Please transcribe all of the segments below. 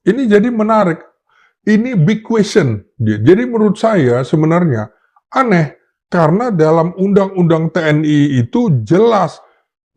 Ini jadi menarik. Ini big question. Jadi menurut saya sebenarnya aneh karena dalam Undang-Undang TNI itu jelas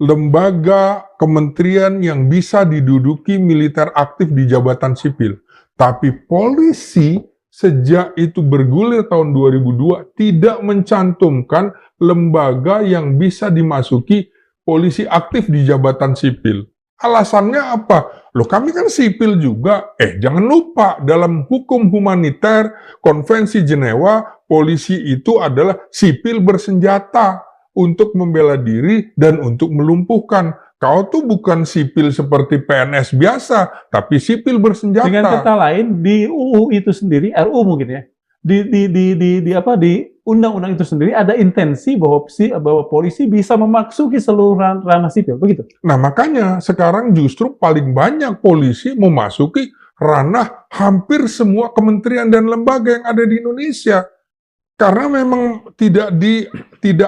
lembaga kementerian yang bisa diduduki militer aktif di jabatan sipil. Tapi polisi sejak itu bergulir tahun 2002 tidak mencantumkan lembaga yang bisa dimasuki polisi aktif di jabatan sipil. Alasannya apa? Loh kami kan sipil juga. Jangan lupa dalam hukum humaniter, Konvensi Jenewa, polisi itu adalah sipil bersenjata untuk membela diri dan untuk melumpuhkan. Kau tuh bukan sipil seperti PNS biasa, tapi sipil bersenjata. Dengan kata lain, di UU itu sendiri, RU mungkin ya, di undang-undang itu sendiri ada intensi bahwa polisi bisa memasuki seluruh ranah sipil, begitu. Nah makanya sekarang justru paling banyak polisi memasuki ranah hampir semua kementerian dan lembaga yang ada di Indonesia. Karena memang tidak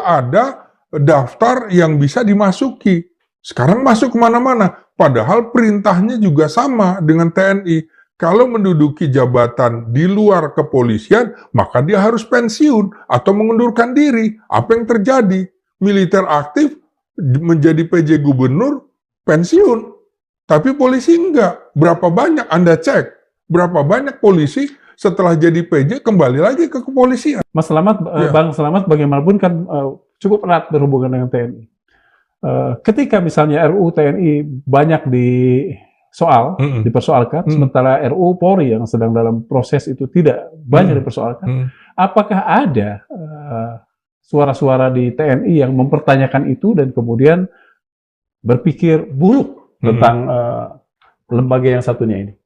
ada daftar yang bisa dimasuki. Sekarang masuk kemana-mana. Padahal perintahnya juga sama dengan TNI. Kalau menduduki jabatan di luar kepolisian, maka dia harus pensiun atau mengundurkan diri. Apa yang terjadi? Militer aktif menjadi PJ gubernur, pensiun. Tapi polisi enggak. Berapa banyak Anda cek? Berapa banyak polisi setelah jadi PJ kembali lagi ke kepolisian? Mas Slamet, Bang Slamet bagaimanapun kan cukup erat berhubungan dengan TNI. Ketika misalnya RUU TNI banyak dipersoalkan, sementara RUU Polri yang sedang dalam proses itu tidak banyak dipersoalkan, apakah ada suara-suara di TNI yang mempertanyakan itu dan kemudian berpikir buruk tentang lembaga yang satunya ini?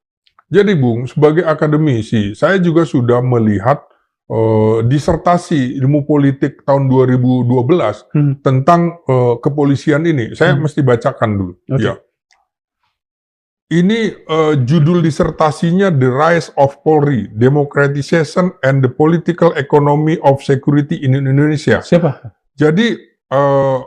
Jadi Bung, sebagai akademisi, saya juga sudah melihat disertasi ilmu politik tahun 2012 tentang kepolisian ini. Saya mesti bacakan dulu. Okay. Ya. Ini judul disertasinya The Rise of Polri, Democratization and the Political Economy of Security in Indonesia. Siapa? Jadi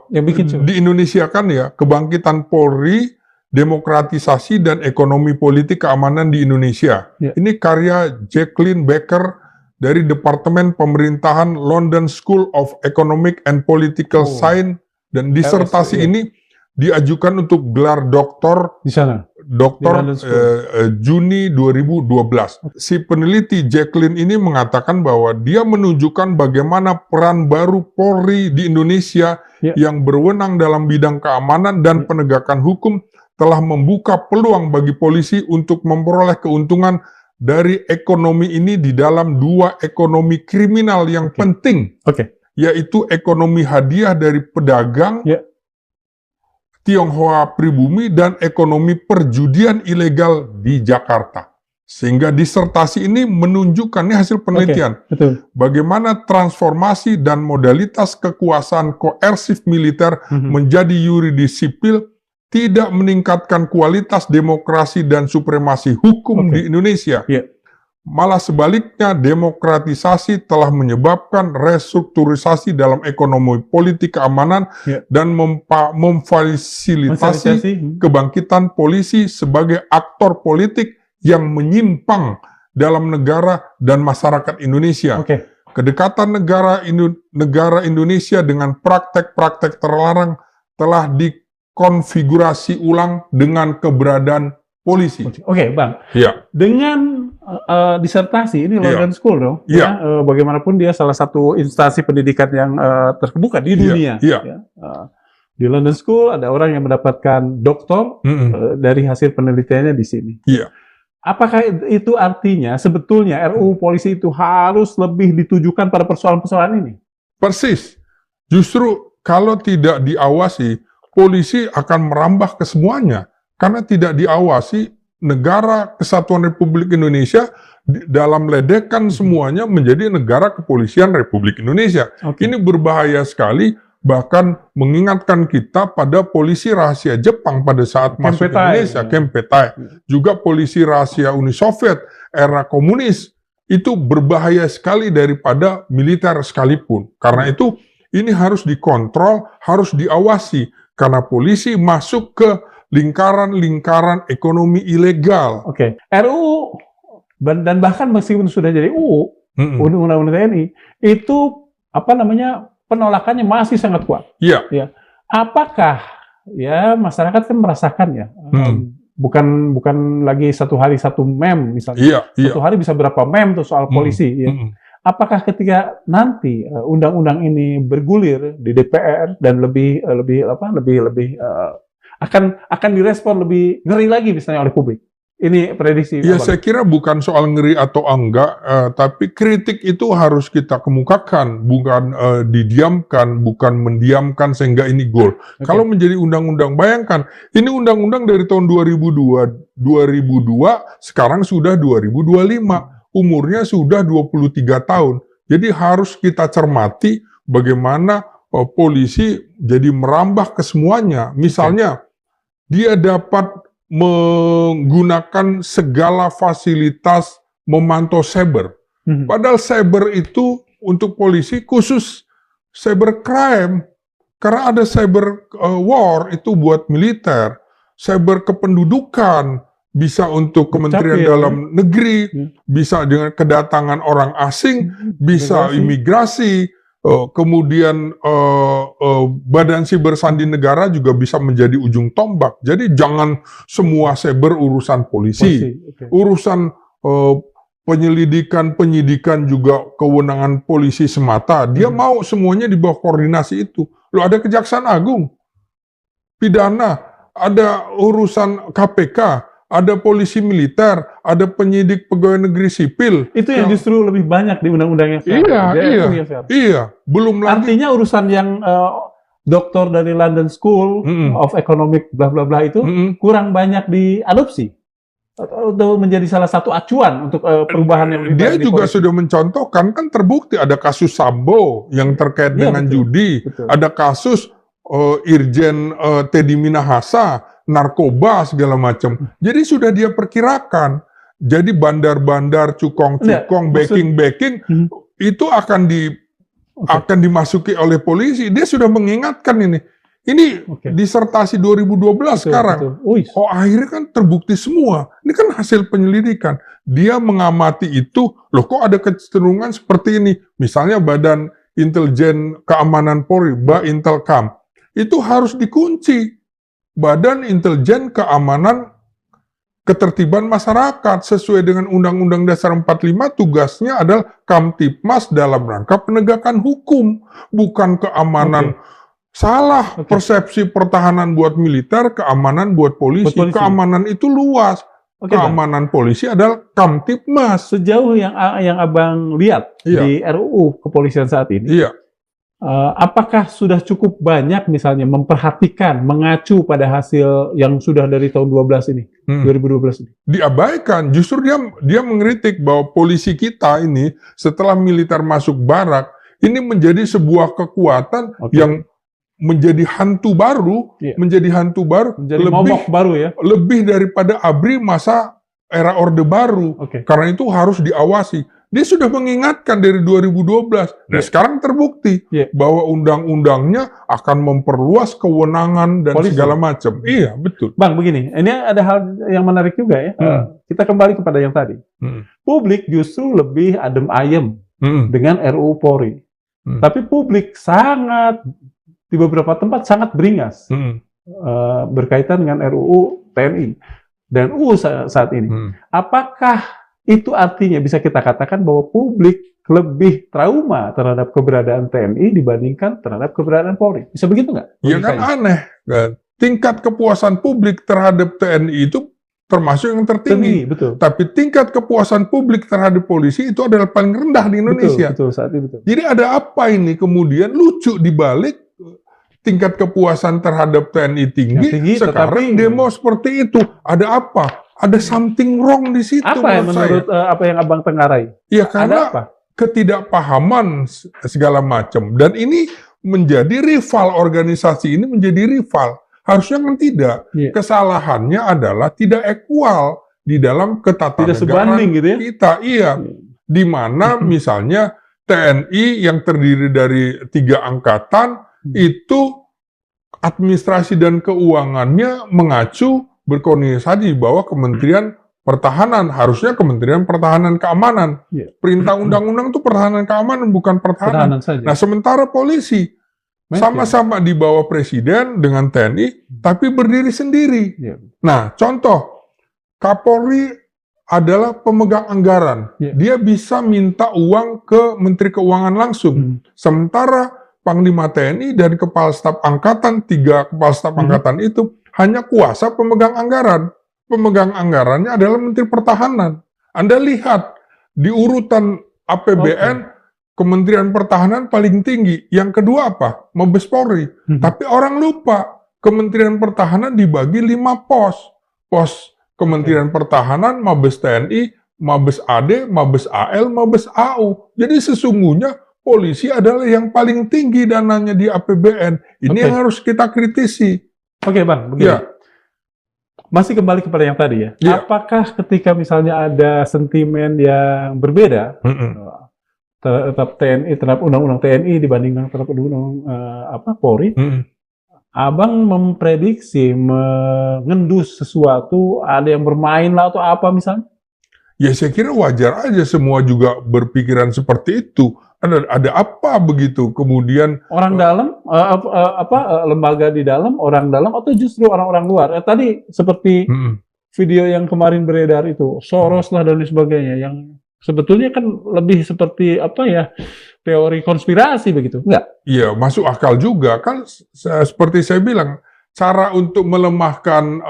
yang bikin di Indonesia kan ya, kebangkitan Polri, demokratisasi dan ekonomi politik keamanan di Indonesia. Ya. Ini karya Jacqueline Baker dari Departemen Pemerintahan London School of Economic and Political Science, dan disertasi ini diajukan untuk gelar doktor di sana. Juni 2012. Si peneliti Jacqueline ini mengatakan bahwa dia menunjukkan bagaimana peran baru Polri di Indonesia yang berwenang dalam bidang keamanan dan penegakan hukum telah membuka peluang bagi polisi untuk memperoleh keuntungan dari ekonomi ini di dalam dua ekonomi kriminal yang penting, yaitu ekonomi hadiah dari pedagang, Tionghoa pribumi, dan ekonomi perjudian ilegal di Jakarta. Sehingga disertasi ini menunjukkan, ini hasil penelitian, bagaimana transformasi dan modalitas kekuasaan koersif militer menjadi yuridis sipil tidak meningkatkan kualitas demokrasi dan supremasi hukum di Indonesia. Malah sebaliknya, demokratisasi telah menyebabkan restrukturisasi dalam ekonomi politik keamanan dan memfasilitasi kebangkitan polisi sebagai aktor politik yang menyimpang dalam negara dan masyarakat Indonesia. Kedekatan negara Indonesia dengan praktek-praktek terlarang telah dikonfigurasi ulang dengan keberadaan polisi. Bang. Ya. Dengan disertasi ini London School dong. Bagaimanapun dia salah satu instansi pendidikan yang terkemuka di dunia. Di London School ada orang yang mendapatkan doktor dari hasil penelitiannya di sini. Apakah itu artinya sebetulnya RUU Polisi itu harus lebih ditujukan pada persoalan-persoalan ini? Persis. Justru kalau tidak diawasi, polisi akan merambah ke semuanya. Karena tidak diawasi, negara Kesatuan Republik Indonesia dalam ledekan semuanya menjadi negara kepolisian Republik Indonesia. Ini berbahaya sekali, bahkan mengingatkan kita pada polisi rahasia Jepang pada saat masuk ke Indonesia, Kempetai. Juga polisi rahasia Uni Soviet, era komunis, itu berbahaya sekali daripada militer sekalipun. Karena itu, ini harus dikontrol, harus diawasi. Karena polisi masuk ke lingkaran-lingkaran ekonomi ilegal. Oke. RUU dan bahkan meskipun sudah jadi UU, Undang-Undang TNI, itu penolakannya masih sangat kuat. Iya. Ya. Apakah ya masyarakat kan merasakan ya, bukan lagi satu hari satu mem misalnya, satu hari bisa berapa mem tuh soal polisi. Ya. Apakah ketika nanti undang-undang ini bergulir di DPR dan akan direspon lebih ngeri lagi misalnya oleh publik? Ini prediksi. Ya, saya kira bukan soal ngeri atau enggak, tapi kritik itu harus kita kemukakan, bukan didiamkan, bukan mendiamkan sehingga ini gol. Kalau menjadi undang-undang, bayangkan, ini undang-undang dari tahun 2002, sekarang sudah 2025, umurnya sudah 23 tahun. Jadi harus kita cermati bagaimana polisi jadi merambah ke semuanya. Misalnya, dia dapat menggunakan segala fasilitas memantau cyber. Padahal cyber itu untuk polisi khusus cybercrime. Karena ada cyber war itu buat militer. Cyber kependudukan bisa untuk Kementerian Dalam Negeri, bisa dengan kedatangan orang asing, bisa imigrasi. Kemudian Badan Siber Sandi Negara juga bisa menjadi ujung tombak. Jadi jangan semua cyber urusan polisi. Urusan penyidikan juga kewenangan polisi semata. Dia mau semuanya di bawah koordinasi itu. Loh, ada Kejaksaan Agung, pidana, ada urusan KPK, ada polisi militer, ada penyidik pegawai negeri sipil. Itu yang justru lebih banyak di undang-undang yang sekarang. Iya. Belum lagi. Artinya urusan yang doktor dari London School of Economic bla bla bla itu kurang banyak diadopsi atau menjadi salah satu acuan untuk perubahan yang lebih dia juga sudah mencontohkan, kan terbukti ada kasus Sambo yang terkait dengan judi, ada kasus Irjen Teddy Minahasa, narkoba segala macam. Jadi sudah dia perkirakan. Jadi bandar-bandar, cukong-cukong, backing-backing itu akan dimasuki oleh polisi. Dia sudah mengingatkan ini. Ini disertasi 2012 sekarang. Oh, akhirnya kan terbukti semua. Ini kan hasil penyelidikan. Dia mengamati itu, loh kok ada kecenderungan seperti ini. Misalnya Badan Intelijen Keamanan Polri, Baintelkam. Itu harus dikunci. Badan Intelijen Keamanan Ketertiban Masyarakat sesuai dengan Undang-Undang Dasar 45 tugasnya adalah Kamtibmas dalam rangka penegakan hukum, bukan keamanan. Salah persepsi pertahanan buat militer, keamanan buat polisi. Keamanan itu luas. Keamanan polisi adalah Kamtibmas. Sejauh yang Abang lihat di RUU kepolisian saat ini. Apakah sudah cukup banyak misalnya memperhatikan, mengacu pada hasil yang sudah dari tahun 12 ini, 2012 ini? Diabaikan, justru dia mengkritik bahwa polisi kita ini setelah militer masuk barak, ini menjadi sebuah kekuatan yang menjadi hantu baru, menjadi momok baru ya. Lebih daripada ABRI masa era Orde Baru. Karena itu harus diawasi. Dia sudah mengingatkan dari 2012. Nah, sekarang terbukti bahwa undang-undangnya akan memperluas kewenangan dan segala macam. Iya, betul. Bang, begini, ini ada hal yang menarik juga ya. Kita kembali kepada yang tadi. Publik justru lebih adem ayem dengan RUU Polri. Tapi publik di beberapa tempat sangat beringas berkaitan dengan RUU TNI dan UU saat ini. Apakah itu artinya bisa kita katakan bahwa publik lebih trauma terhadap keberadaan TNI dibandingkan terhadap keberadaan Polri? Bisa begitu nggak? Ya kan aneh. Tingkat kepuasan publik terhadap TNI itu termasuk yang tertinggi. Betul. Tapi tingkat kepuasan publik terhadap polisi itu adalah paling rendah di Indonesia. Betul, saat itu. Betul. Jadi ada apa ini kemudian lucu dibalik tingkat kepuasan terhadap TNI tinggi sekarang demo seperti itu. Ada apa? Ada something wrong di situ. Apa yang menurut apa yang Abang tengarai? Ya karena ketidakpahaman segala macam. Dan ini menjadi rival, organisasi ini menjadi rival. Harusnya kan tidak. Kesalahannya adalah tidak equal di dalam ketatanegaraan gitu ya? kita. Di mana misalnya TNI yang terdiri dari 3 angkatan itu administrasi dan keuangannya mengacu berkoordinasi bahwa Kementerian Pertahanan, harusnya Kementerian Pertahanan Keamanan. Perintah undang-undang itu pertahanan keamanan, bukan pertahanan. saja. Nah, sementara polisi sama-sama di bawah Presiden dengan TNI, tapi berdiri sendiri. Nah, contoh, Kapolri adalah pemegang anggaran. Dia bisa minta uang ke Menteri Keuangan langsung. Sementara Panglima TNI dan Kepala Staf Angkatan, 3 Kepala Staf Angkatan itu hanya kuasa pemegang anggaran. Pemegang anggarannya adalah Menteri Pertahanan. Anda lihat di urutan APBN, Kementerian Pertahanan paling tinggi. Yang kedua apa? Mabes Polri. Tapi orang lupa, Kementerian Pertahanan dibagi 5 pos. Pos Kementerian Pertahanan, Mabes TNI, Mabes AD, Mabes AL, Mabes AU. Jadi sesungguhnya polisi adalah yang paling tinggi dananya di APBN. Ini yang harus kita kritisi. Oke, Bang, begini. Masih kembali kepada yang tadi ya. Apakah ketika misalnya ada sentimen yang berbeda terhadap TNI, terhadap undang-undang TNI dibandingkan terhadap undang-undang Polri, Abang memprediksi, mengendus sesuatu, ada yang bermain lah atau apa misalnya? Ya saya kira wajar aja semua juga berpikiran seperti itu. Ada apa begitu? Kemudian orang dalam, lembaga di dalam, orang dalam, atau justru orang-orang luar? Tadi seperti video yang kemarin beredar itu, Soros lah dan sebagainya, yang sebetulnya kan lebih seperti teori konspirasi begitu, enggak? Iya, masuk akal juga kan. Seperti saya bilang, cara untuk melemahkan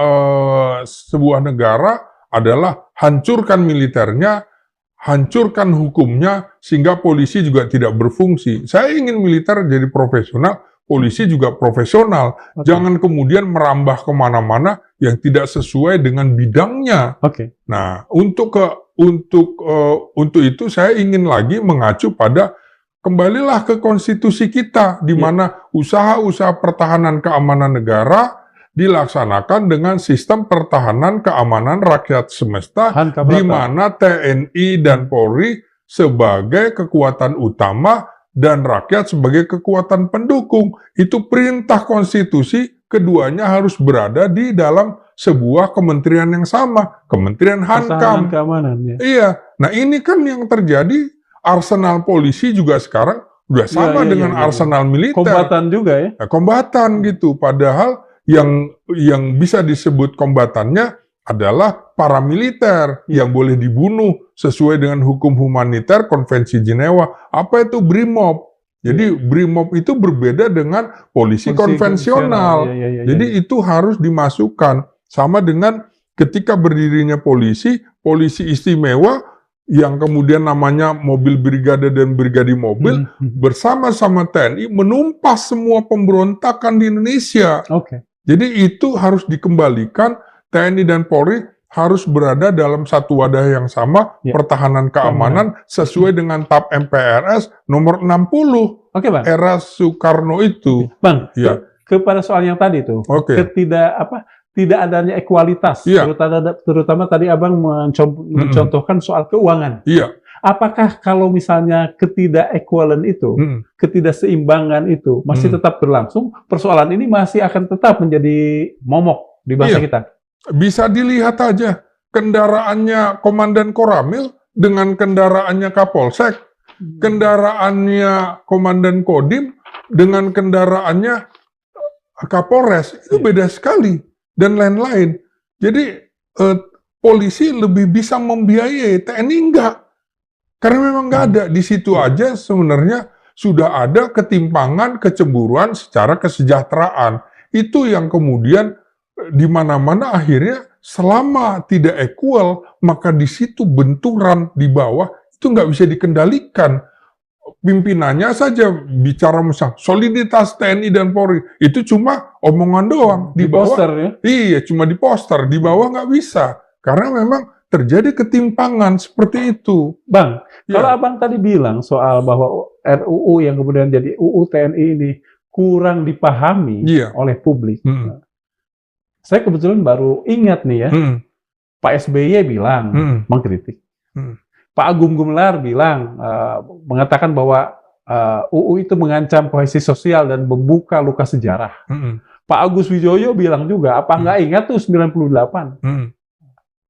sebuah negara adalah hancurkan militernya, hancurkan hukumnya, sehingga polisi juga tidak berfungsi. Saya ingin militer jadi profesional, polisi juga profesional. Jangan kemudian merambah kemana-mana yang tidak sesuai dengan bidangnya. Nah, untuk itu saya ingin lagi mengacu pada kembalilah ke konstitusi kita, di mana usaha-usaha pertahanan keamanan negara dilaksanakan dengan sistem pertahanan keamanan rakyat semesta, di mana TNI dan Polri sebagai kekuatan utama dan rakyat sebagai kekuatan pendukung. Itu perintah konstitusi, keduanya harus berada di dalam sebuah kementerian yang sama, Kementerian Hankam. Iya, nah ini kan yang terjadi. Arsenal polisi juga sekarang udah sama dengan arsenal militer. Kombatan juga ya? Nah, kombatan gitu, padahal yang bisa disebut kombatannya adalah paramiliter yang boleh dibunuh sesuai dengan hukum humaniter Konvensi Jenewa. Apa itu BRIMOB? Jadi BRIMOB itu berbeda dengan polisi konvensional. Jadi itu harus dimasukkan. Sama dengan ketika berdirinya polisi istimewa yang kemudian namanya mobil brigade dan brigade mobil bersama-sama TNI menumpas semua pemberontakan di Indonesia. Jadi itu harus dikembalikan, TNI dan Polri harus berada dalam satu wadah yang sama, pertahanan keamanan sesuai dengan TAP MPRS nomor 60 era Soekarno itu. Bang, kepada soal yang tadi itu, tidak adanya ekualitas, terutama tadi Abang mencontohkan soal keuangan. Apakah kalau misalnya ketidak-equalen itu, ketidakseimbangan itu masih tetap berlangsung, persoalan ini masih akan tetap menjadi momok di bangsa kita? Bisa dilihat aja kendaraannya Komandan Koramil dengan kendaraannya Kapolsek, kendaraannya Komandan Kodim dengan kendaraannya Kapolres, itu beda sekali, dan lain-lain. Jadi polisi lebih bisa membiayai, TNI enggak. Karena memang nggak ada. Di situ aja sebenarnya sudah ada ketimpangan, kecemburuan secara kesejahteraan. Itu yang kemudian di mana-mana akhirnya selama tidak equal, maka di situ benturan di bawah itu nggak bisa dikendalikan. Pimpinannya saja bicara misalnya soliditas TNI dan Polri, itu cuma omongan doang. Di bawah, poster ya? Iya, cuma di poster. Di bawah nggak bisa. Karena memang terjadi ketimpangan seperti itu. Bang, kalau Abang tadi bilang soal bahwa RUU yang kemudian jadi UU TNI ini kurang dipahami oleh publik. Saya kebetulan baru ingat nih ya, Pak SBY bilang mengkritik. Pak Agung Gumelar bilang, mengatakan bahwa UU itu mengancam kohesi sosial dan membuka luka sejarah. Pak Agus Wijoyo bilang juga, apa nggak ingat tuh 98?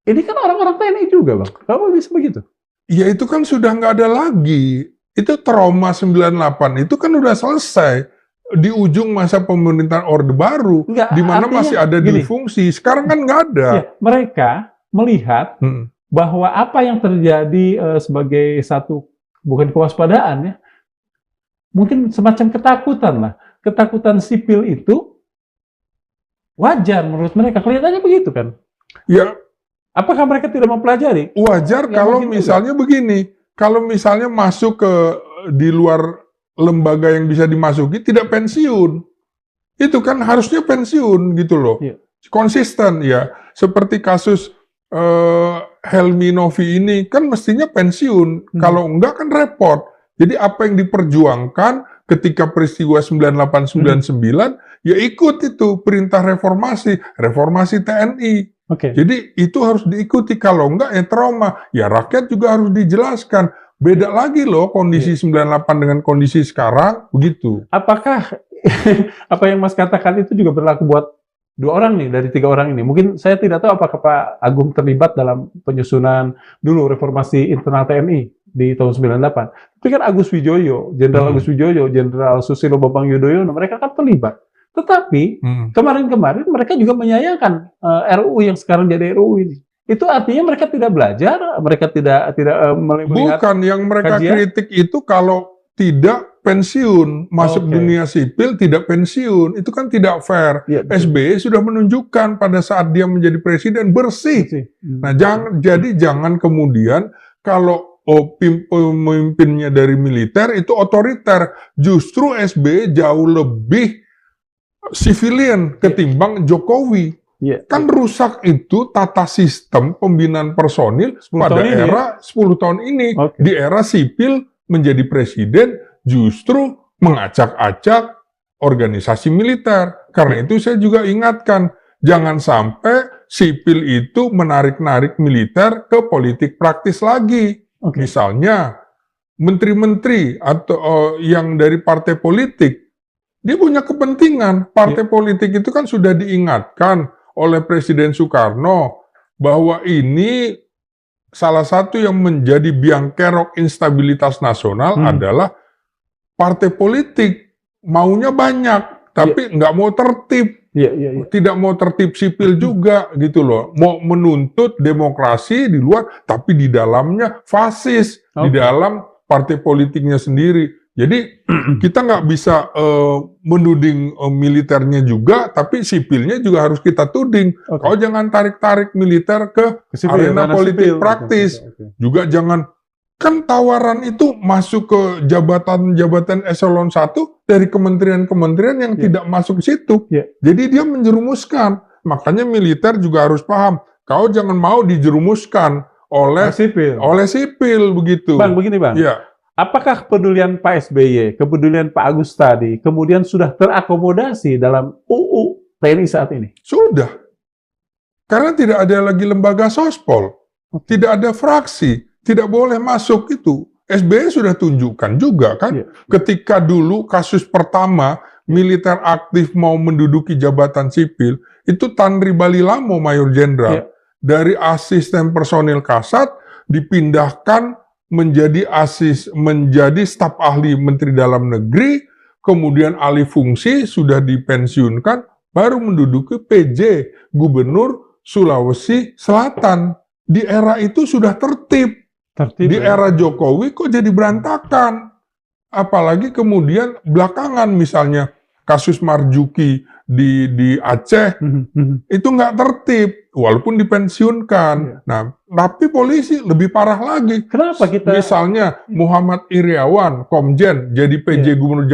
Ini kan orang-orang TNI juga, Bang. Kenapa bisa begitu? Ya itu kan sudah nggak ada lagi. Itu trauma 98, itu kan udah selesai. Di ujung masa pemerintahan Orde Baru, di mana masih ada difungsi. Sekarang kan nggak ada. Ya, mereka melihat bahwa apa yang terjadi sebagai satu, bukan kewaspadaan ya, mungkin semacam ketakutan lah. Ketakutan sipil itu wajar menurut mereka. Kelihatannya begitu kan? Ya. Apakah mereka tidak mempelajari? Wajar kalau misalnya begini. Kalau misalnya masuk ke di luar lembaga yang bisa dimasuki tidak pensiun, itu kan harusnya pensiun gitu loh, konsisten ya. Seperti kasus Helmi Novi ini kan mestinya pensiun, kalau enggak kan repot. Jadi apa yang diperjuangkan ketika peristiwa 9899 ya ikut itu perintah reformasi TNI. Jadi itu harus diikuti, kalau enggak ya trauma. Ya rakyat juga harus dijelaskan. Beda lagi loh kondisi 98 dengan kondisi sekarang, begitu. Apakah apa yang Mas katakan itu juga berlaku buat 2 orang nih dari 3 orang ini? Mungkin saya tidak tahu apakah Pak Agung terlibat dalam penyusunan dulu reformasi internal TNI di tahun 98. Tapi kan Agus Wijoyo, Jenderal Agus Wijoyo, Jenderal Susilo Bambang Yudhoyono, mereka kan terlibat. Tetapi kemarin-kemarin mereka juga menyayangkan RUU yang sekarang jadi RUU ini. Itu artinya mereka tidak belajar, mereka tidak melihat. Bukan, yang mereka kritik itu kalau tidak pensiun, masuk dunia sipil tidak pensiun, itu kan tidak fair. SBY sudah menunjukkan pada saat dia menjadi presiden bersih. Nah, jangan kemudian kalau pemimpinnya dari militer itu otoriter, justru SBY jauh lebih civilian ketimbang Jokowi. Kan rusak itu tata sistem pembinaan personil pada era 10 tahun ini. Di era sipil menjadi presiden justru mengacak-acak organisasi militer. Karena itu saya juga ingatkan, jangan sampai sipil itu menarik-narik militer ke politik praktis lagi. Misalnya menteri-menteri atau yang dari partai politik, dia punya kepentingan. Partai politik itu kan sudah diingatkan oleh Presiden Soekarno bahwa ini salah satu yang menjadi biang kerok instabilitas nasional adalah partai politik maunya banyak tapi nggak mau tertib, tidak mau tertib sipil juga gitu loh, mau menuntut demokrasi di luar tapi di dalamnya fasis di dalam partai politiknya sendiri. Jadi kita nggak bisa menuding militernya juga, tapi sipilnya juga harus kita tuding. Kau jangan tarik-tarik militer ke arena politik praktis. Juga jangan, kan tawaran itu masuk ke jabatan-jabatan eselon 1 dari kementerian-kementerian yang tidak masuk ke situ. Jadi dia menjerumuskan. Makanya militer juga harus paham, kau jangan mau dijerumuskan oleh sipil begitu. Bang, begini Bang. Apakah kepedulian Pak SBY, kepedulian Pak Agus tadi, kemudian sudah terakomodasi dalam UU TNI saat ini? Sudah. Karena tidak ada lagi lembaga sospol, tidak ada fraksi, tidak boleh masuk itu. SBY sudah tunjukkan juga kan, ketika dulu kasus pertama militer aktif mau menduduki jabatan sipil, itu Tanri Balilamo, Mayor Jenderal, dari asisten personil Kasat dipindahkan menjadi staf ahli Menteri Dalam Negeri, kemudian alih fungsi sudah dipensiunkan, baru menduduki PJ Gubernur Sulawesi Selatan. Di era itu sudah tertib. Di era Jokowi kok jadi berantakan. Apalagi kemudian belakangan misalnya kasus Marzuki di Aceh, itu nggak tertib, walaupun dipensiunkan. Nah, tapi polisi lebih parah lagi. Kenapa kita? Misalnya Muhammad Iriawan, Komjen, jadi PJ Gubernur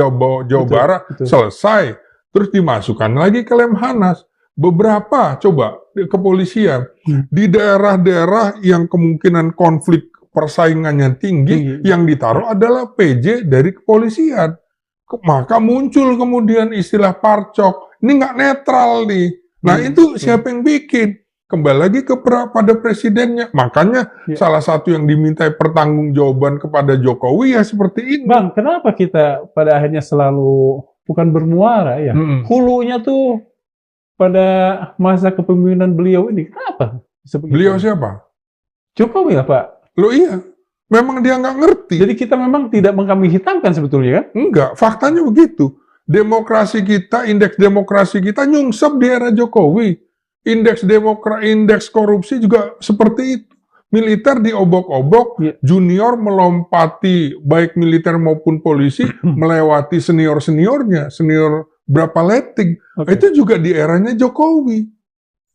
Jawa Barat, selesai, terus dimasukkan lagi ke Lemhanas. Beberapa, coba, kepolisian, di daerah-daerah yang kemungkinan konflik persaingannya tinggi, yang ditaruh adalah PJ dari kepolisian. Maka muncul kemudian istilah parcok. Ini nggak netral nih. Nah itu siapa yang bikin? Kembali lagi pada presidennya. Makanya salah satu yang dimintai pertanggungjawaban kepada Jokowi ya seperti ini. Bang, kenapa kita pada akhirnya selalu bukan bermuara ya? Hulunya tuh pada masa kepemimpinan beliau ini. Kenapa? Beliau siapa? Jokowi ya, Pak? Loh iya, memang dia nggak ngerti. Jadi kita memang tidak mengkambing hitamkan sebetulnya kan? Enggak, faktanya begitu. Demokrasi kita, indeks demokrasi kita nyungsep di era Jokowi. Indeks korupsi juga seperti itu. Militer diobok-obok, junior melompati baik militer maupun polisi, melewati senior-seniornya, senior berapa letting. Itu juga di eranya Jokowi.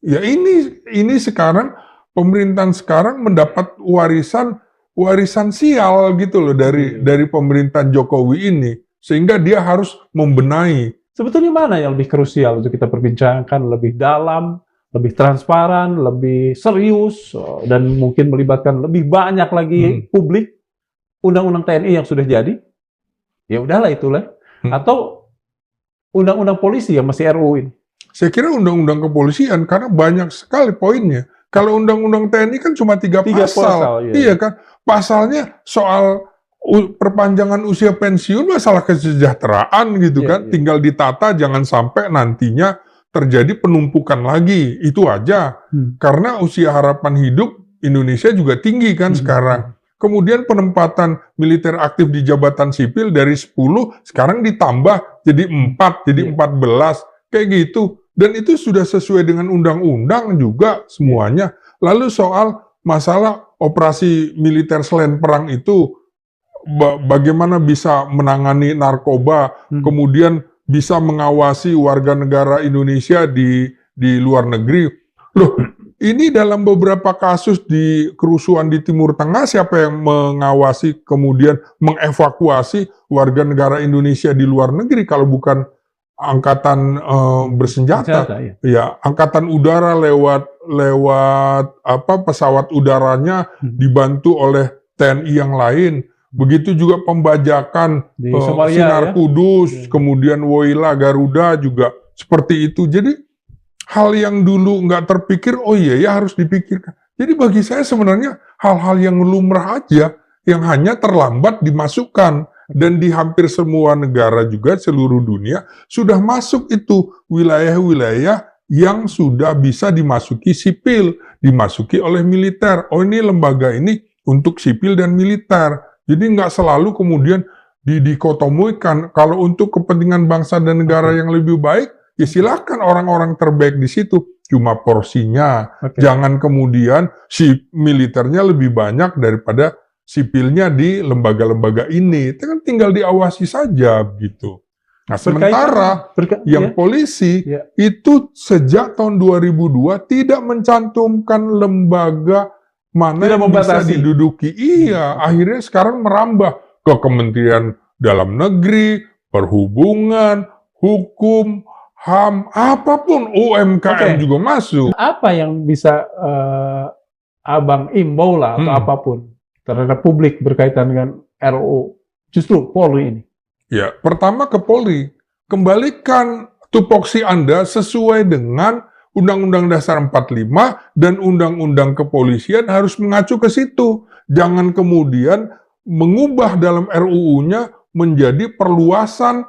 Ya ini sekarang pemerintahan sekarang mendapat warisan sial gitu loh dari pemerintahan Jokowi ini, sehingga dia harus membenahi. Sebetulnya mana yang lebih krusial untuk kita perbincangkan, lebih dalam, lebih transparan, lebih serius, dan mungkin melibatkan lebih banyak lagi publik? Undang-undang TNI yang sudah jadi, ya udahlah itulah. Atau undang-undang polisi yang masih RUU ini? Saya kira undang-undang kepolisian, karena banyak sekali poinnya. Kalau undang-undang TNI kan cuma 3 pasal. Iya kan? Pasalnya soal perpanjangan usia pensiun, masalah kesejahteraan gitu kan. Tinggal ditata, jangan sampai nantinya terjadi penumpukan lagi, itu aja. Karena usia harapan hidup Indonesia juga tinggi kan sekarang. Kemudian penempatan militer aktif di jabatan sipil dari 10, sekarang ditambah jadi 4, jadi 14, kayak gitu. Dan itu sudah sesuai dengan undang-undang juga semuanya. Lalu soal masalah operasi militer selain perang itu, bagaimana bisa menangani narkoba, kemudian bisa mengawasi warga negara Indonesia di luar negeri. Loh, ini dalam beberapa kasus di kerusuhan di Timur Tengah, siapa yang mengawasi kemudian mengevakuasi warga negara Indonesia di luar negeri kalau bukan angkatan bersenjata? Ya, angkatan udara lewat pesawat udaranya dibantu oleh TNI yang lain. Begitu juga pembajakan di Somalia, Sinar Kudus, kemudian Woyla, Garuda juga seperti itu. Jadi hal yang dulu nggak terpikir, oh iya ya harus dipikirkan. Jadi bagi saya sebenarnya hal-hal yang lumrah aja, yang hanya terlambat dimasukkan. Dan di hampir semua negara juga seluruh dunia sudah masuk itu wilayah-wilayah yang sudah bisa dimasuki sipil, dimasuki oleh militer. Oh ini lembaga ini untuk sipil dan militer. Jadi nggak selalu kemudian dikotomikan. Kalau untuk kepentingan bangsa dan negara yang lebih baik, ya silakan orang-orang terbaik di situ. Cuma porsinya. Jangan kemudian si militernya lebih banyak daripada sipilnya di lembaga-lembaga ini. Itu kan tinggal diawasi saja gitu. Nah, sementara yang polisi itu sejak tahun 2002 tidak mencantumkan lembaga mana yang bisa diduduki. Iya, akhirnya sekarang merambah ke Kementerian Dalam Negeri, Perhubungan, Hukum, HAM, apapun, UMKM juga masuk. Apa yang bisa Abang imbau lah atau apapun terhadap publik berkaitan dengan RUU justru Polri ini? Ya, pertama ke Polri, kembalikan tupoksi Anda sesuai dengan Undang-Undang Dasar 45 dan Undang-Undang Kepolisian harus mengacu ke situ. Jangan kemudian mengubah dalam RUU-nya menjadi perluasan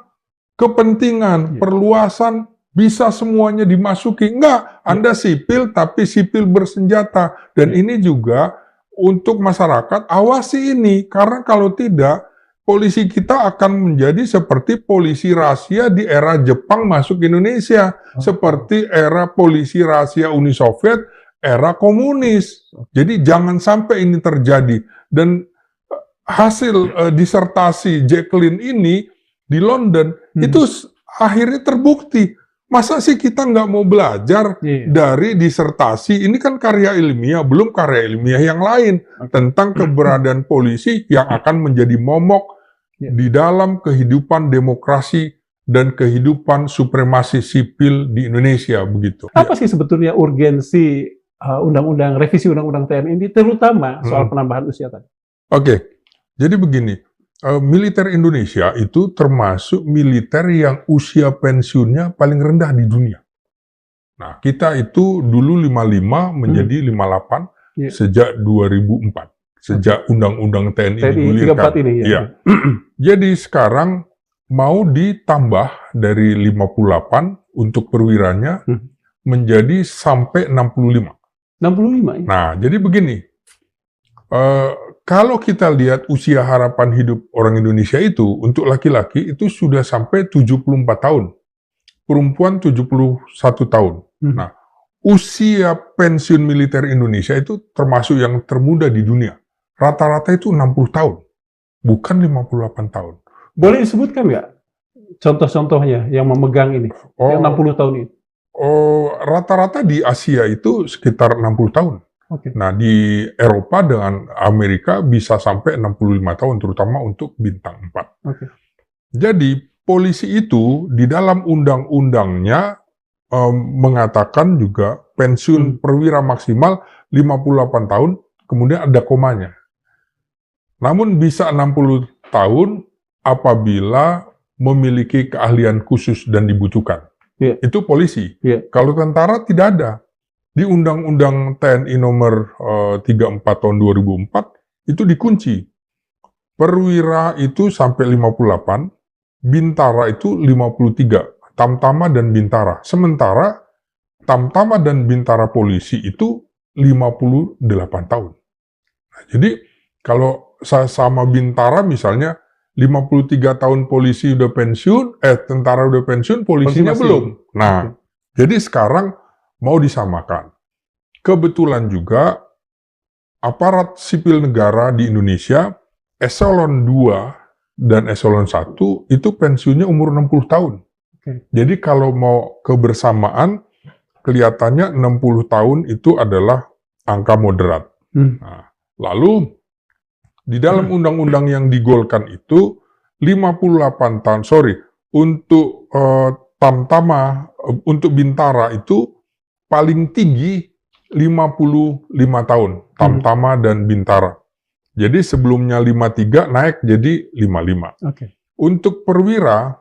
kepentingan, perluasan bisa semuanya dimasuki. Enggak, Anda sipil tapi sipil bersenjata. Dan ini juga untuk masyarakat, awasi ini. Karena kalau tidak, polisi kita akan menjadi seperti polisi rahasia di era Jepang masuk Indonesia. Seperti era polisi rahasia Uni Soviet, era komunis. Jadi jangan sampai ini terjadi. Dan hasil disertasi Jacqueline ini di London, itu akhirnya terbukti. Masa sih kita nggak mau belajar dari disertasi? Ini kan karya ilmiah, belum karya ilmiah yang lain tentang keberadaan polisi yang akan menjadi momok di dalam kehidupan demokrasi dan kehidupan supremasi sipil di Indonesia, begitu. Apa sih sebetulnya urgensi revisi undang-undang TNI ini, terutama soal penambahan usia tadi? Oke, jadi begini. Militer Indonesia itu termasuk militer yang usia pensiunnya paling rendah di dunia. Nah, kita itu dulu 55 menjadi 58 sejak 2004. Sejak Undang-Undang TNI digulirkan. Jadi sekarang mau ditambah dari 58 untuk perwiranya menjadi sampai 65. 65 ya? Nah, jadi begini, kalau kita lihat usia harapan hidup orang Indonesia itu, untuk laki-laki itu sudah sampai 74 tahun. Perempuan 71 tahun. Nah, usia pensiun militer Indonesia itu termasuk yang termuda di dunia. Rata-rata itu 60 tahun, bukan 58 tahun. Boleh disebutkan nggak contoh-contohnya yang memegang ini, yang 60 tahun ini? Rata-rata di Asia itu sekitar 60 tahun. Okay. Nah, di Eropa dengan Amerika bisa sampai 65 tahun, terutama untuk bintang 4. Okay. Jadi, polisi itu di dalam undang-undangnya mengatakan juga pensiun perwira maksimal 58 tahun, kemudian ada komanya. Namun bisa 60 tahun apabila memiliki keahlian khusus dan dibutuhkan. Yeah. Itu polisi. Yeah. Kalau tentara tidak ada. Di Undang-Undang TNI nomor 34 tahun 2004 itu dikunci. Perwira itu sampai 58, bintara itu 53, tamtama dan bintara. Sementara tamtama dan bintara polisi itu 58 tahun. Nah, jadi kalau sama bintara misalnya 53 tahun polisi udah pensiun, tentara udah pensiun, polisinya belum. Nah, jadi sekarang mau disamakan. Kebetulan juga aparat sipil negara di Indonesia eselon 2 dan eselon 1 itu pensiunnya umur 60 tahun. Okay. Jadi kalau mau kebersamaan kelihatannya 60 tahun itu adalah angka moderat. Nah, lalu di dalam undang-undang yang digolkan itu 58 tahun, untuk tamtama, untuk bintara itu paling tinggi 55 tahun, tamtama dan bintara. Jadi sebelumnya 53 naik jadi 55. Okay. Untuk perwira,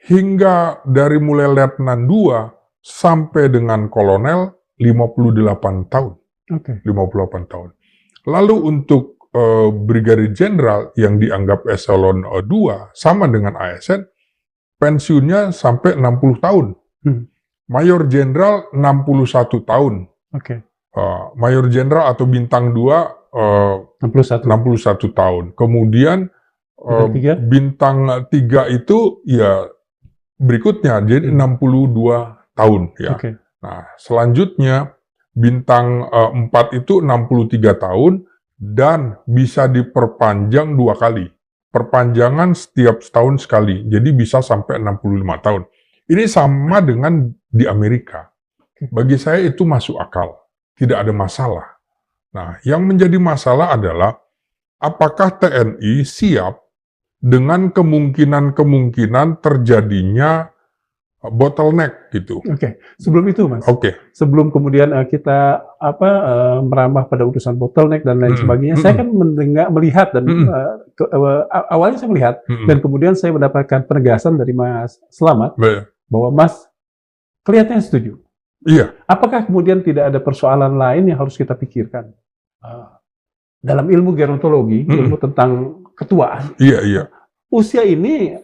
hingga dari mulai letnan 2 sampai dengan kolonel 58 tahun. Okay. 58 tahun. Lalu untuk brigadir jenderal yang dianggap eselon 2 sama dengan ASN, pensiunnya sampai 60 tahun. Mayor jenderal 61 tahun. Okay. Mayor jenderal atau bintang 2 61 tahun. Kemudian bintang 3 itu ya berikutnya jadi 62 tahun ya. Okay. Nah, selanjutnya bintang 4 itu 63 tahun dan bisa diperpanjang 2 kali. Perpanjangan setiap setahun sekali. Jadi bisa sampai 65 tahun. Ini sama dengan di Amerika. Bagi saya itu masuk akal. Tidak ada masalah. Nah, yang menjadi masalah adalah apakah TNI siap dengan kemungkinan-kemungkinan terjadinya bottleneck gitu. Oke. Sebelum itu, Mas. Oke. Sebelum kemudian kita merambah pada urusan bottleneck dan lain sebagainya, saya kan melihat dan awalnya saya melihat dan kemudian saya mendapatkan penegasan dari Mas Slamet bahwa Mas kelihatannya setuju. Iya. Apakah kemudian tidak ada persoalan lain yang harus kita pikirkan? Dalam ilmu gerontologi, ilmu tentang ketuaan. Iya, iya. Usia ini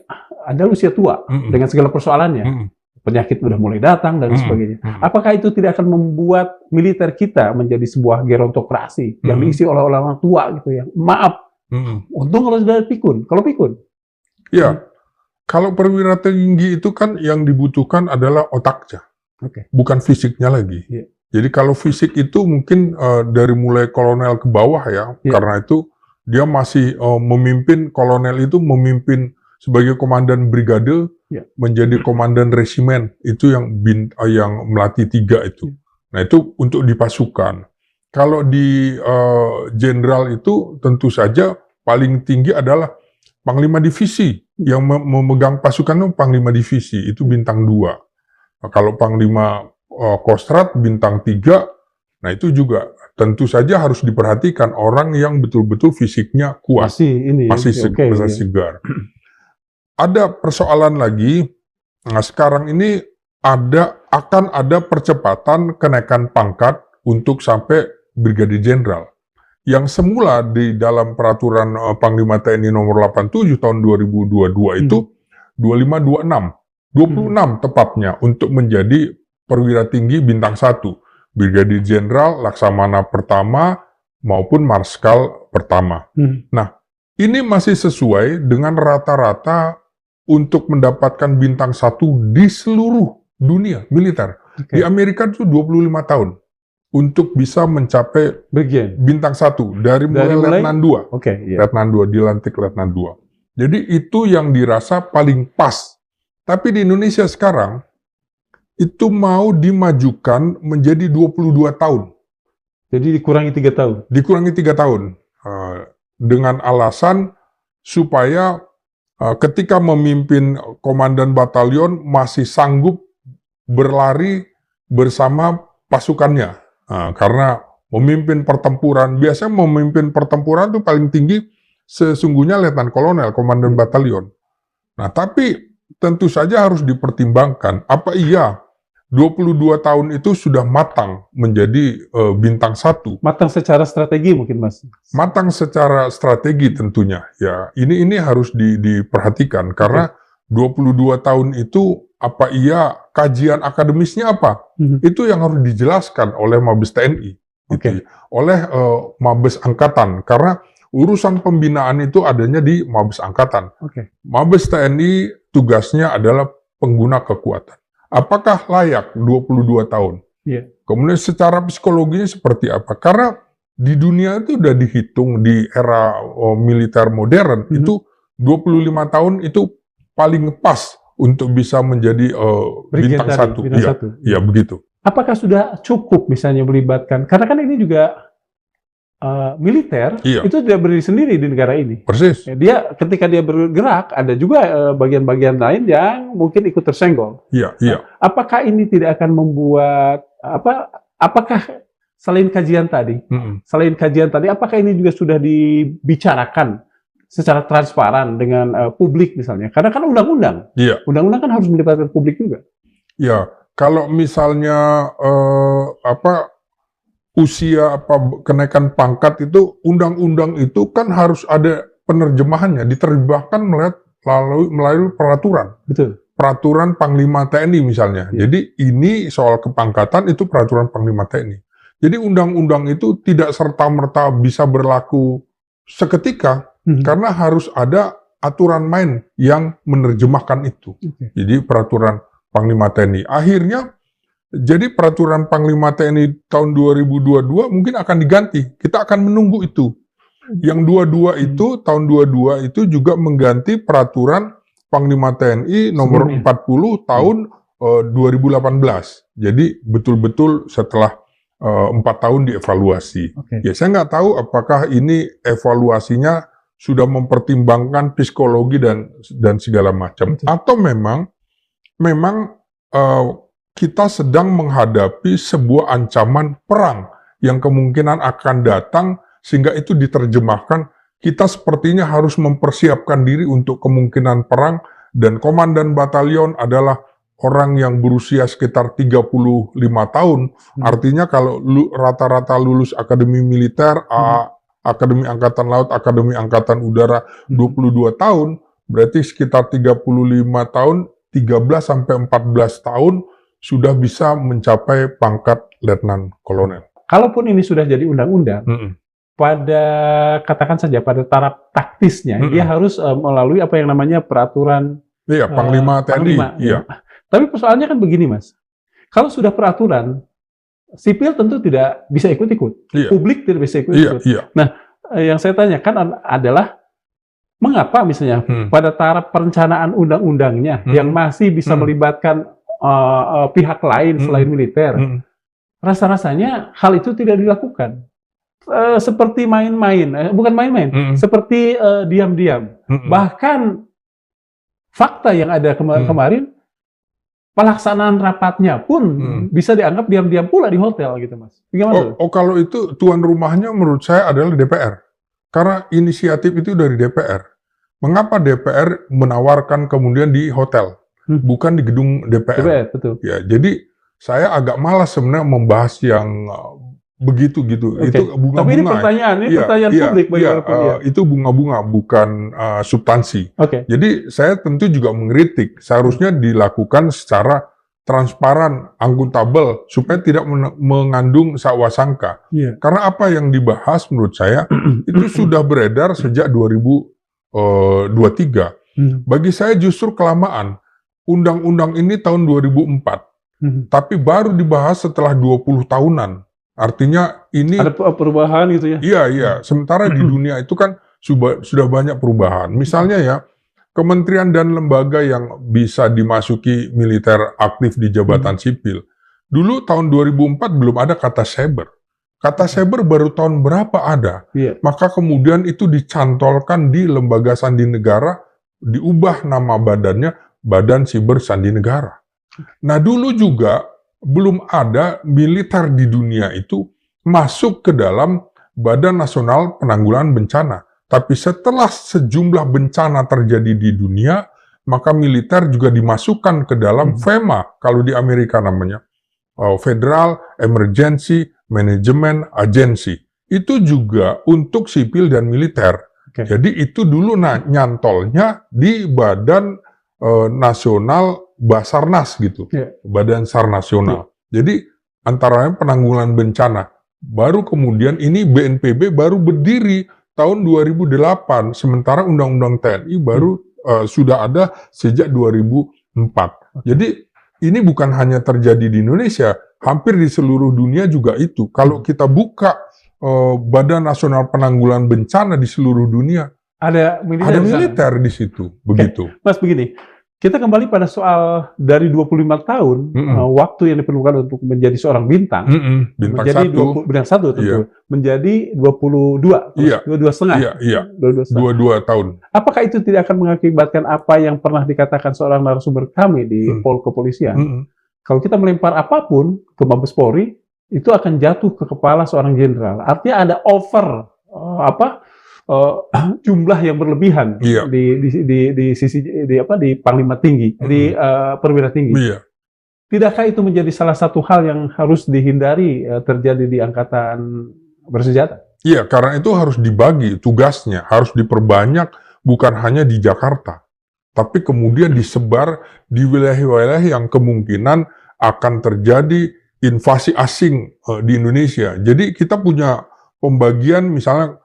adalah usia tua dengan segala persoalannya. Penyakit sudah mulai datang dan sebagainya. Apakah itu tidak akan membuat militer kita menjadi sebuah gerontokrasi yang diisi oleh orang tua gitu ya? Maaf, untung kalau sudah pikun. Kalau pikun? Iya. Kalau perwira tinggi itu kan yang dibutuhkan adalah otaknya. Bukan fisiknya lagi. Yeah. Jadi kalau fisik itu mungkin dari mulai kolonel ke bawah ya, karena itu dia masih memimpin, kolonel itu memimpin sebagai komandan brigade, menjadi komandan resimen, itu yang melatih 3 itu. Nah itu untuk di pasukan. Kalau di jenderal itu tentu saja paling tinggi adalah panglima divisi, yang memegang pasukan itu panglima divisi, itu bintang 2. Nah, kalau panglima Kostrat bintang 3, nah itu juga tentu saja harus diperhatikan orang yang betul-betul fisiknya kuat, masih segar. Ada persoalan lagi. Nah, sekarang ini akan ada percepatan kenaikan pangkat untuk sampai brigadir jenderal. Yang semula di dalam peraturan Panglima TNI nomor 87 tahun 2022 itu 2526 tepatnya untuk menjadi perwira tinggi bintang 1, Brigadir Jenderal, Laksamana Pertama, maupun Marskal Pertama. Nah, ini masih sesuai dengan rata-rata untuk mendapatkan bintang 1 di seluruh dunia militer. Di Amerika itu 25 tahun untuk bisa mencapai bintang 1 dari mulai Letnan 2. Letnan 2, dilantik Letnan 2. Jadi itu yang dirasa paling pas. Tapi di Indonesia sekarang itu mau dimajukan menjadi 22 tahun. Jadi dikurangi 3 tahun. Dikurangi 3 tahun. Dengan alasan supaya ketika memimpin komandan batalion masih sanggup berlari bersama pasukannya. Karena memimpin pertempuran, biasanya memimpin pertempuran itu paling tinggi sesungguhnya Letnan Kolonel, komandan batalion. Nah, tapi tentu saja harus dipertimbangkan, apa iya 22 tahun itu sudah matang menjadi bintang 1? Matang secara strategi mungkin, Mas? Matang secara strategi tentunya. Ya, ini harus diperhatikan, karena 22 tahun itu apa iya kajian akademisnya apa? Itu yang harus dijelaskan oleh Mabes TNI, gitu, oleh Mabes Angkatan, karena urusan pembinaan itu adanya di Mabes Angkatan. Mabes TNI tugasnya adalah pengguna kekuatan. Apakah layak 22 tahun? Kemudian secara psikologinya seperti apa? Karena di dunia itu sudah dihitung di era militer modern, itu 25 tahun itu paling pas untuk bisa menjadi bintang 1. Iya, begitu. Apakah sudah cukup misalnya melibatkan, karena kan ini juga militer, itu tidak berdiri sendiri di negara ini. Persis. Dia ketika dia bergerak, ada juga bagian-bagian lain yang mungkin ikut tersenggol. Apakah ini tidak akan membuat, apakah selain kajian tadi, apakah ini juga sudah dibicarakan secara transparan dengan publik misalnya? Karena kan undang-undang, undang-undang kan harus melibatkan publik juga. Ya, kalau misalnya usia kenaikan pangkat itu, undang-undang itu kan harus ada penerjemahannya, diterjemahkan melalui peraturan. Peraturan Panglima TNI misalnya. Jadi ini soal kepangkatan itu peraturan Panglima TNI. Jadi undang-undang itu tidak serta-merta bisa berlaku seketika, karena harus ada aturan main yang menerjemahkan itu. Jadi peraturan Panglima TNI. Akhirnya, jadi peraturan Panglima TNI tahun 2022 mungkin akan diganti. Kita akan menunggu itu. Yang 22 itu, tahun 22 itu juga mengganti peraturan Panglima TNI nomor 40 tahun 2018. Jadi betul-betul setelah 4 tahun dievaluasi. Ya, saya nggak tahu apakah ini evaluasinya sudah mempertimbangkan psikologi dan segala macam, atau memang kita sedang menghadapi sebuah ancaman perang yang kemungkinan akan datang, sehingga itu diterjemahkan kita sepertinya harus mempersiapkan diri untuk kemungkinan perang, dan komandan batalion adalah orang yang berusia sekitar 35 tahun. Artinya kalau rata-rata lulus akademi militer, Akademi Angkatan Laut, Akademi Angkatan Udara 22 tahun, berarti sekitar 35 tahun, 13-14 tahun sudah bisa mencapai pangkat Letnan Kolonel. Kalaupun ini sudah jadi undang-undang, pada katakan saja pada taraf taktisnya, dia harus melalui apa yang namanya peraturan Panglima TNI. Tapi persoalannya kan begini, Mas. Kalau sudah peraturan, sipil tentu tidak bisa ikut-ikut. Publik tidak bisa ikut-ikut. Nah, yang saya tanyakan adalah mengapa misalnya pada taraf perencanaan undang-undangnya yang masih bisa melibatkan pihak lain selain militer, rasa-rasanya hal itu tidak dilakukan. Seperti main-main, bukan main-main, seperti diam-diam. Bahkan fakta yang ada kemarin, pelaksanaan rapatnya pun bisa dianggap diam-diam pula di hotel gitu, Mas. Bagaimana? Kalau itu tuan rumahnya menurut saya adalah DPR. Karena inisiatif itu dari DPR. Mengapa DPR menawarkan kemudian di hotel, bukan di gedung DPR? Betul. Ya, jadi saya agak malas sebenarnya membahas yang begitu gitu. Itu bunga-bunga. Tapi ini pertanyaan publik bagaimanapun dia. Itu bunga-bunga, bukan substansi. Jadi saya tentu juga mengkritik, seharusnya dilakukan secara transparan, akuntabel, supaya tidak mengandung sakwasangka. Karena apa yang dibahas menurut saya itu sudah beredar sejak 2023. Bagi saya justru kelamaan. Undang-undang ini tahun 2004, tapi baru dibahas setelah 20 tahunan. Artinya ini ada perubahan gitu ya? Iya. Sementara di dunia itu kan sudah banyak perubahan. Misalnya ya, kementerian dan lembaga yang bisa dimasuki militer aktif di jabatan sipil. Dulu tahun 2004 belum ada kata cyber. Kata cyber baru tahun berapa ada. Maka kemudian itu dicantolkan di lembaga sandi negara, diubah nama badannya Badan Siber Sandi Negara. Nah dulu juga belum ada militer di dunia itu masuk ke dalam Badan Nasional Penanggulangan Bencana. Tapi setelah sejumlah bencana terjadi di dunia, maka militer juga dimasukkan ke dalam FEMA, kalau di Amerika namanya, Federal Emergency Management Agency. Itu juga untuk sipil dan militer. Jadi itu dulu nyantolnya di Badan Nasional Basarnas gitu, Badan SAR Nasional. Jadi antaranya penanggulangan bencana. Baru kemudian ini BNPB baru berdiri tahun 2008, sementara Undang-Undang TNI baru sudah ada sejak 2004. Jadi ini bukan hanya terjadi di Indonesia, hampir di seluruh dunia juga itu. Kalau kita buka Badan Nasional Penanggulangan Bencana di seluruh dunia, ada militer di situ, begitu. Mas, begini, kita kembali pada soal dari 25 tahun waktu yang diperlukan untuk menjadi seorang bintang, bintang satu tentu, menjadi 22, 22,5. 22 tahun. Apakah itu tidak akan mengakibatkan apa yang pernah dikatakan seorang narasumber kami di Kepolisian? Kalau kita melempar apapun ke Mabes Polri, itu akan jatuh ke kepala seorang jenderal. Artinya ada over jumlah yang berlebihan di sisi di Panglima Tinggi, di perwira tinggi. Tidakkah itu menjadi salah satu hal yang harus dihindari terjadi di angkatan bersenjata? Iya, karena itu harus dibagi tugasnya, harus diperbanyak, bukan hanya di Jakarta, tapi kemudian disebar di wilayah-wilayah yang kemungkinan akan terjadi invasi asing di Indonesia. Jadi kita punya pembagian, misalnya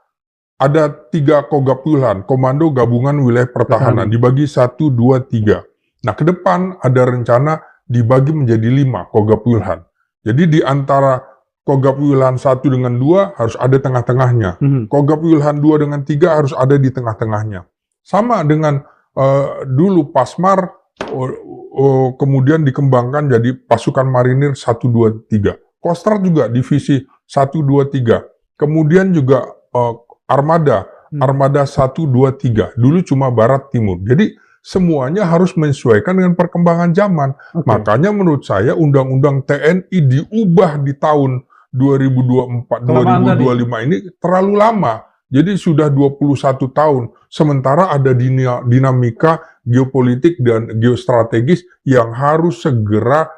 ada 3 Kogab Wilhan, Komando Gabungan Wilayah Pertahanan, dibagi 1, 2, 3. Nah, ke depan ada rencana dibagi menjadi 5 Kogab Wilhan. Jadi di antara Kogab Wilhan 1 dengan 2 harus ada tengah-tengahnya. Kogab Wilhan 2 dengan 3 harus ada di tengah-tengahnya. Sama dengan dulu Pasmar, kemudian dikembangkan jadi pasukan marinir 1, 2, 3. Kostrad juga divisi 1, 2, 3. Kemudian juga armada 1, 2, 3. Dulu cuma barat timur. Jadi semuanya harus menyesuaikan dengan perkembangan zaman. Makanya menurut saya Undang-Undang TNI diubah di tahun 2024, 2025 ini terlalu lama. Jadi sudah 21 tahun. Sementara ada dinamika geopolitik dan geostrategis yang harus segera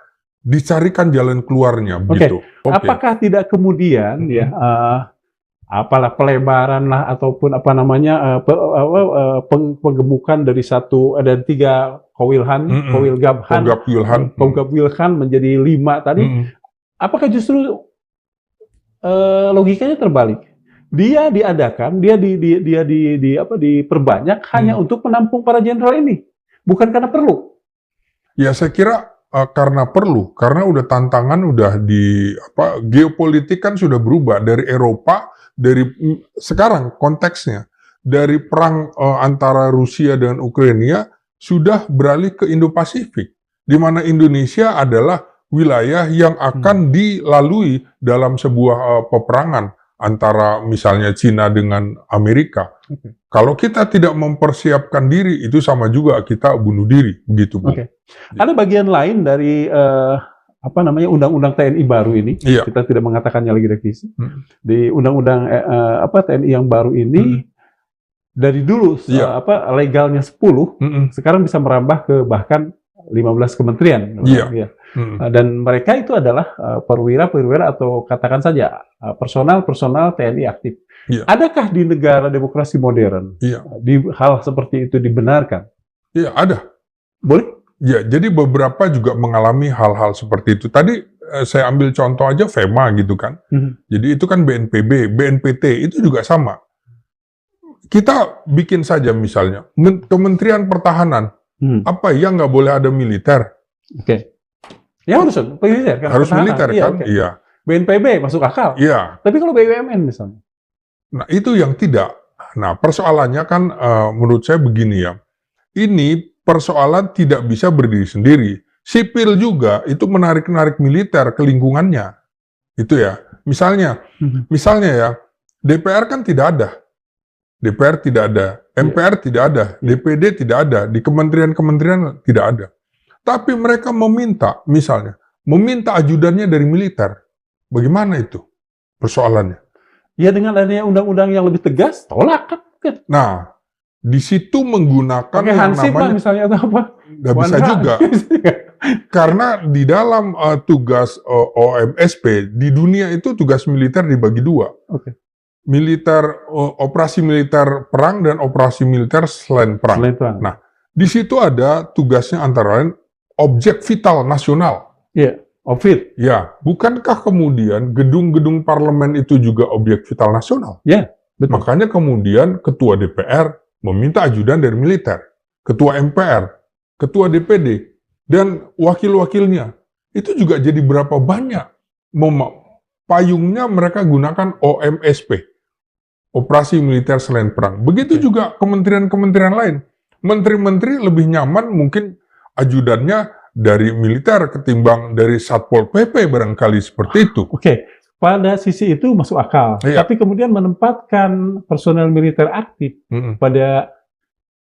dicarikan jalan keluarnya. Begitu. Apakah tidak kemudian apalah pelebaran lah ataupun apa namanya penggemukan dari 3 Kowilhan, Kogab Wilhan menjadi 5 tadi? Apakah justru logikanya terbalik? Dia diadakan, dia diperbanyak hanya untuk menampung para jenderal ini, bukan karena perlu. Ya saya kira karena perlu, karena udah tantangan udah geopolitik kan sudah berubah dari Eropa, dari sekarang konteksnya dari perang antara Rusia dengan Ukraina sudah beralih ke Indo-Pasifik, di mana Indonesia adalah wilayah yang akan dilalui dalam sebuah peperangan antara misalnya Cina dengan Amerika. Kalau kita tidak mempersiapkan diri, itu sama juga kita bunuh diri, begitu Bu. Ada bagian lain dari Undang-Undang TNI baru ini, kita tidak mengatakannya lagi revisi. Di Undang-Undang TNI yang baru ini, dari dulu legalnya 10, sekarang bisa merambah ke bahkan 15 kementerian. Dan mereka itu adalah perwira-perwira atau katakan saja personal TNI aktif. Adakah di negara demokrasi modern di hal seperti itu dibenarkan? Iya, ada. Boleh? Ya, jadi beberapa juga mengalami hal-hal seperti itu. Tadi saya ambil contoh aja FEMA gitu kan. Jadi itu kan BNPB, BNPT itu juga sama. Kita bikin saja misalnya Kementerian Pertahanan, apa yang nggak boleh ada militer? Oke. Ya harus militer kan? Harus militer kan? Iya. BNPB masuk akal. Iya. Tapi kalau BUMN misalnya? Nah itu yang tidak. Nah persoalannya kan menurut saya begini ya. Ini persoalan tidak bisa berdiri sendiri. Sipil juga itu menarik-narik militer ke lingkungannya. Itu ya. Misalnya ya, DPR kan tidak ada. DPR tidak ada, MPR tidak ada, DPD tidak ada, di kementerian-kementerian tidak ada. Tapi mereka meminta, misalnya, meminta ajudannya dari militer. Bagaimana itu persoalannya? Ya dengan adanya undang-undang yang lebih tegas, tolak kan? Nah, di situ menggunakan yang namanya misalnya atau apa? Nggak bisa juga. Karena di dalam tugas OMSP di dunia itu tugas militer dibagi dua. Militer operasi militer perang dan operasi militer selain perang. Nah, di situ ada tugasnya antara lain objek vital nasional. Iya, OVID. Ya, bukankah kemudian gedung-gedung parlemen itu juga objek vital nasional? Ya, betul. Makanya kemudian ketua DPR meminta ajudan dari militer, ketua MPR, ketua DPD, dan wakil-wakilnya. Itu juga jadi berapa banyak payungnya mereka gunakan OMSP, operasi militer selain perang. Begitu juga kementerian-kementerian lain. Menteri-menteri lebih nyaman mungkin ajudannya dari militer ketimbang dari Satpol PP barangkali seperti itu. Pada sisi itu masuk akal. Iya. Tapi kemudian menempatkan personel militer aktif pada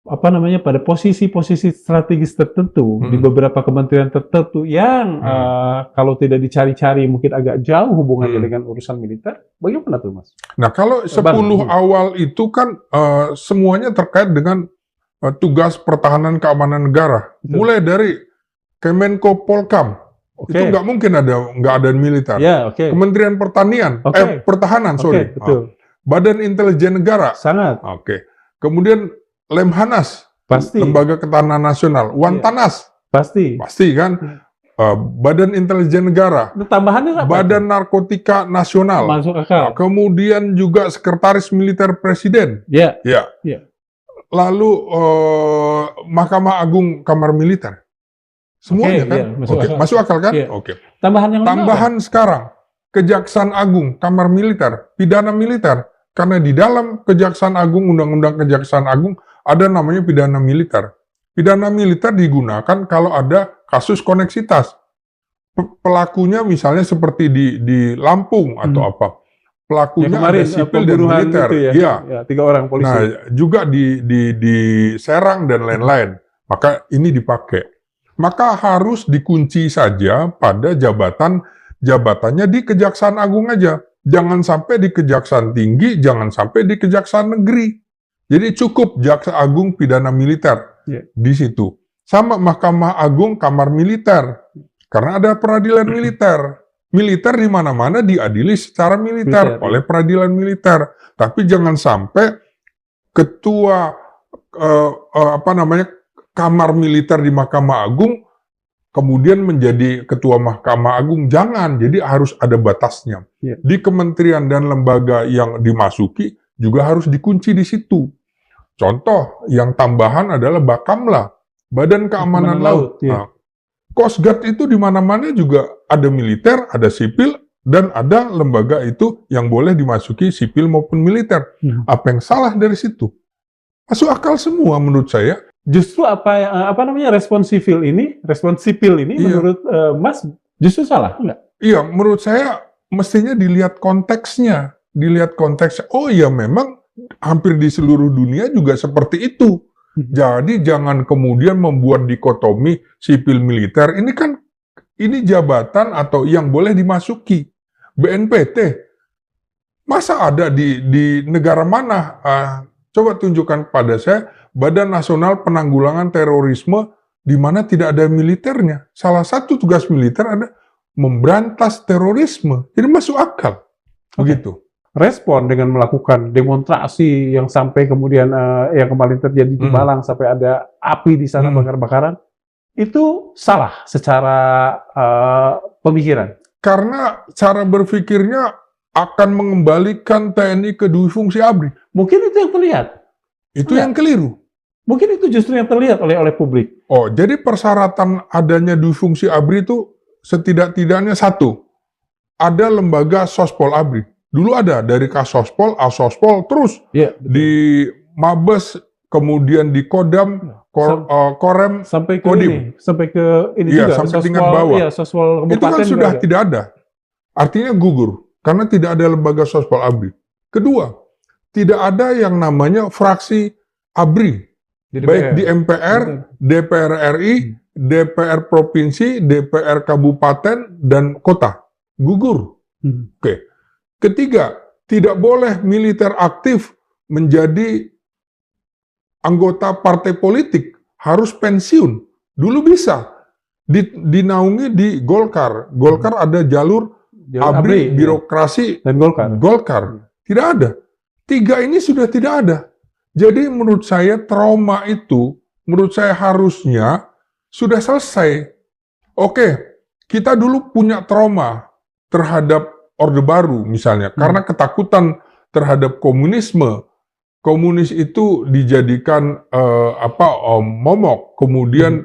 pada posisi-posisi strategis tertentu di beberapa kementerian tertentu yang kalau tidak dicari-cari mungkin agak jauh hubungannya dengan urusan militer. Bagaimana tuh, Mas? Nah, kalau 10 awal itu kan semuanya terkait dengan tugas pertahanan keamanan negara. Mulai dari Kemenko Polkam. Itu nggak mungkin nggak ada militer. Kementerian Pertanian, Pertahanan, betul. Badan Intelijen Negara. Sangat. Kemudian Lemhanas, pasti. Lembaga Ketahanan Nasional. Wantanas, pasti kan. Badan Intelijen Negara. Tambahannya apa? Badan Narkotika Nasional. Masuk akal. Kemudian juga Sekretaris Militer Presiden. Ya. Lalu Mahkamah Agung Kamar Militer. Semuanya kan? Masuk akal kan? Tambahan sekarang, Kejaksaan Agung, Kamar Militer, Pidana Militer. Karena di dalam Kejaksaan Agung, Undang-Undang Kejaksaan Agung, ada namanya pidana militer. Pidana militer digunakan kalau ada kasus koneksitas. Pelakunya misalnya seperti di Lampung atau apa. Pelakunya ada sipil dan militer. Gitu ya, 3 orang polisi. Nah, juga di Serang dan lain-lain. Maka ini dipakai. Maka harus dikunci saja pada jabatannya di Kejaksaan Agung aja. Jangan sampai di Kejaksaan Tinggi, jangan sampai di Kejaksaan Negeri. Jadi cukup Jaksa Agung Pidana Militer di situ. Sama Mahkamah Agung Kamar Militer. Karena ada peradilan militer. Militer di mana-mana diadili secara militer oleh peradilan militer. Tapi jangan sampai ketua Kamar Militer di Mahkamah Agung kemudian menjadi ketua Mahkamah Agung. Jangan, jadi harus ada batasnya. Di kementerian dan lembaga yang dimasuki juga harus dikunci di situ. Contoh yang tambahan adalah Bakamla, Badan Keamanan Laut. Nah, Coast Guard itu di mana-mana juga ada militer, ada sipil, dan ada lembaga itu yang boleh dimasuki sipil maupun militer. Apa yang salah dari situ? Masuk akal semua menurut saya. Justru respon sipil ini menurut Mas justru salah, enggak? Iya, menurut saya mestinya dilihat konteksnya. Oh iya, memang hampir di seluruh dunia juga seperti itu. Jadi jangan kemudian membuat dikotomi sipil militer. Ini jabatan atau yang boleh dimasuki. BNPT, masa ada di negara mana? Coba tunjukkan pada saya Badan Nasional Penanggulangan Terorisme di mana tidak ada militernya. Salah satu tugas militer ada memberantas terorisme. Jadi masuk akal. Begitu. Respon dengan melakukan demonstrasi yang sampai kemudian yang kemarin terjadi di Malang sampai ada api di sana bakar-bakaran. itu salah secara pemikiran. Karena cara berpikirnya akan mengembalikan TNI ke dui-fungsi ABRI. Mungkin itu yang terlihat. Itu yang keliru. Mungkin itu justru yang terlihat oleh publik. Oh, jadi persyaratan adanya dui-fungsi ABRI itu setidak-tidaknya satu. Ada lembaga Sospol ABRI. Dulu ada dari Kasospol, Asospol, terus di Mabes, kemudian di Kodam, Korem, sampai ke Kodim. sampai ke ini juga, sampai tingkat bawah. Sospol itu kan sudah tidak ada. Artinya gugur, karena tidak ada lembaga Sospol ABRI. Kedua, tidak ada yang namanya fraksi ABRI. Baik di MPR, DPR RI, DPR Provinsi, DPR Kabupaten, dan Kota. Gugur. Oke. Ketiga, tidak boleh militer aktif menjadi anggota partai politik, harus pensiun. Dulu bisa dinaungi di Golkar. Golkar ada jalur ABRI, birokrasi, dan Golkar. Tidak ada. Tiga ini sudah tidak ada. Jadi menurut saya trauma itu, menurut saya harusnya sudah selesai. Oke, kita dulu punya trauma terhadap Orde Baru misalnya, karena ketakutan terhadap komunisme. Komunis itu dijadikan momok, kemudian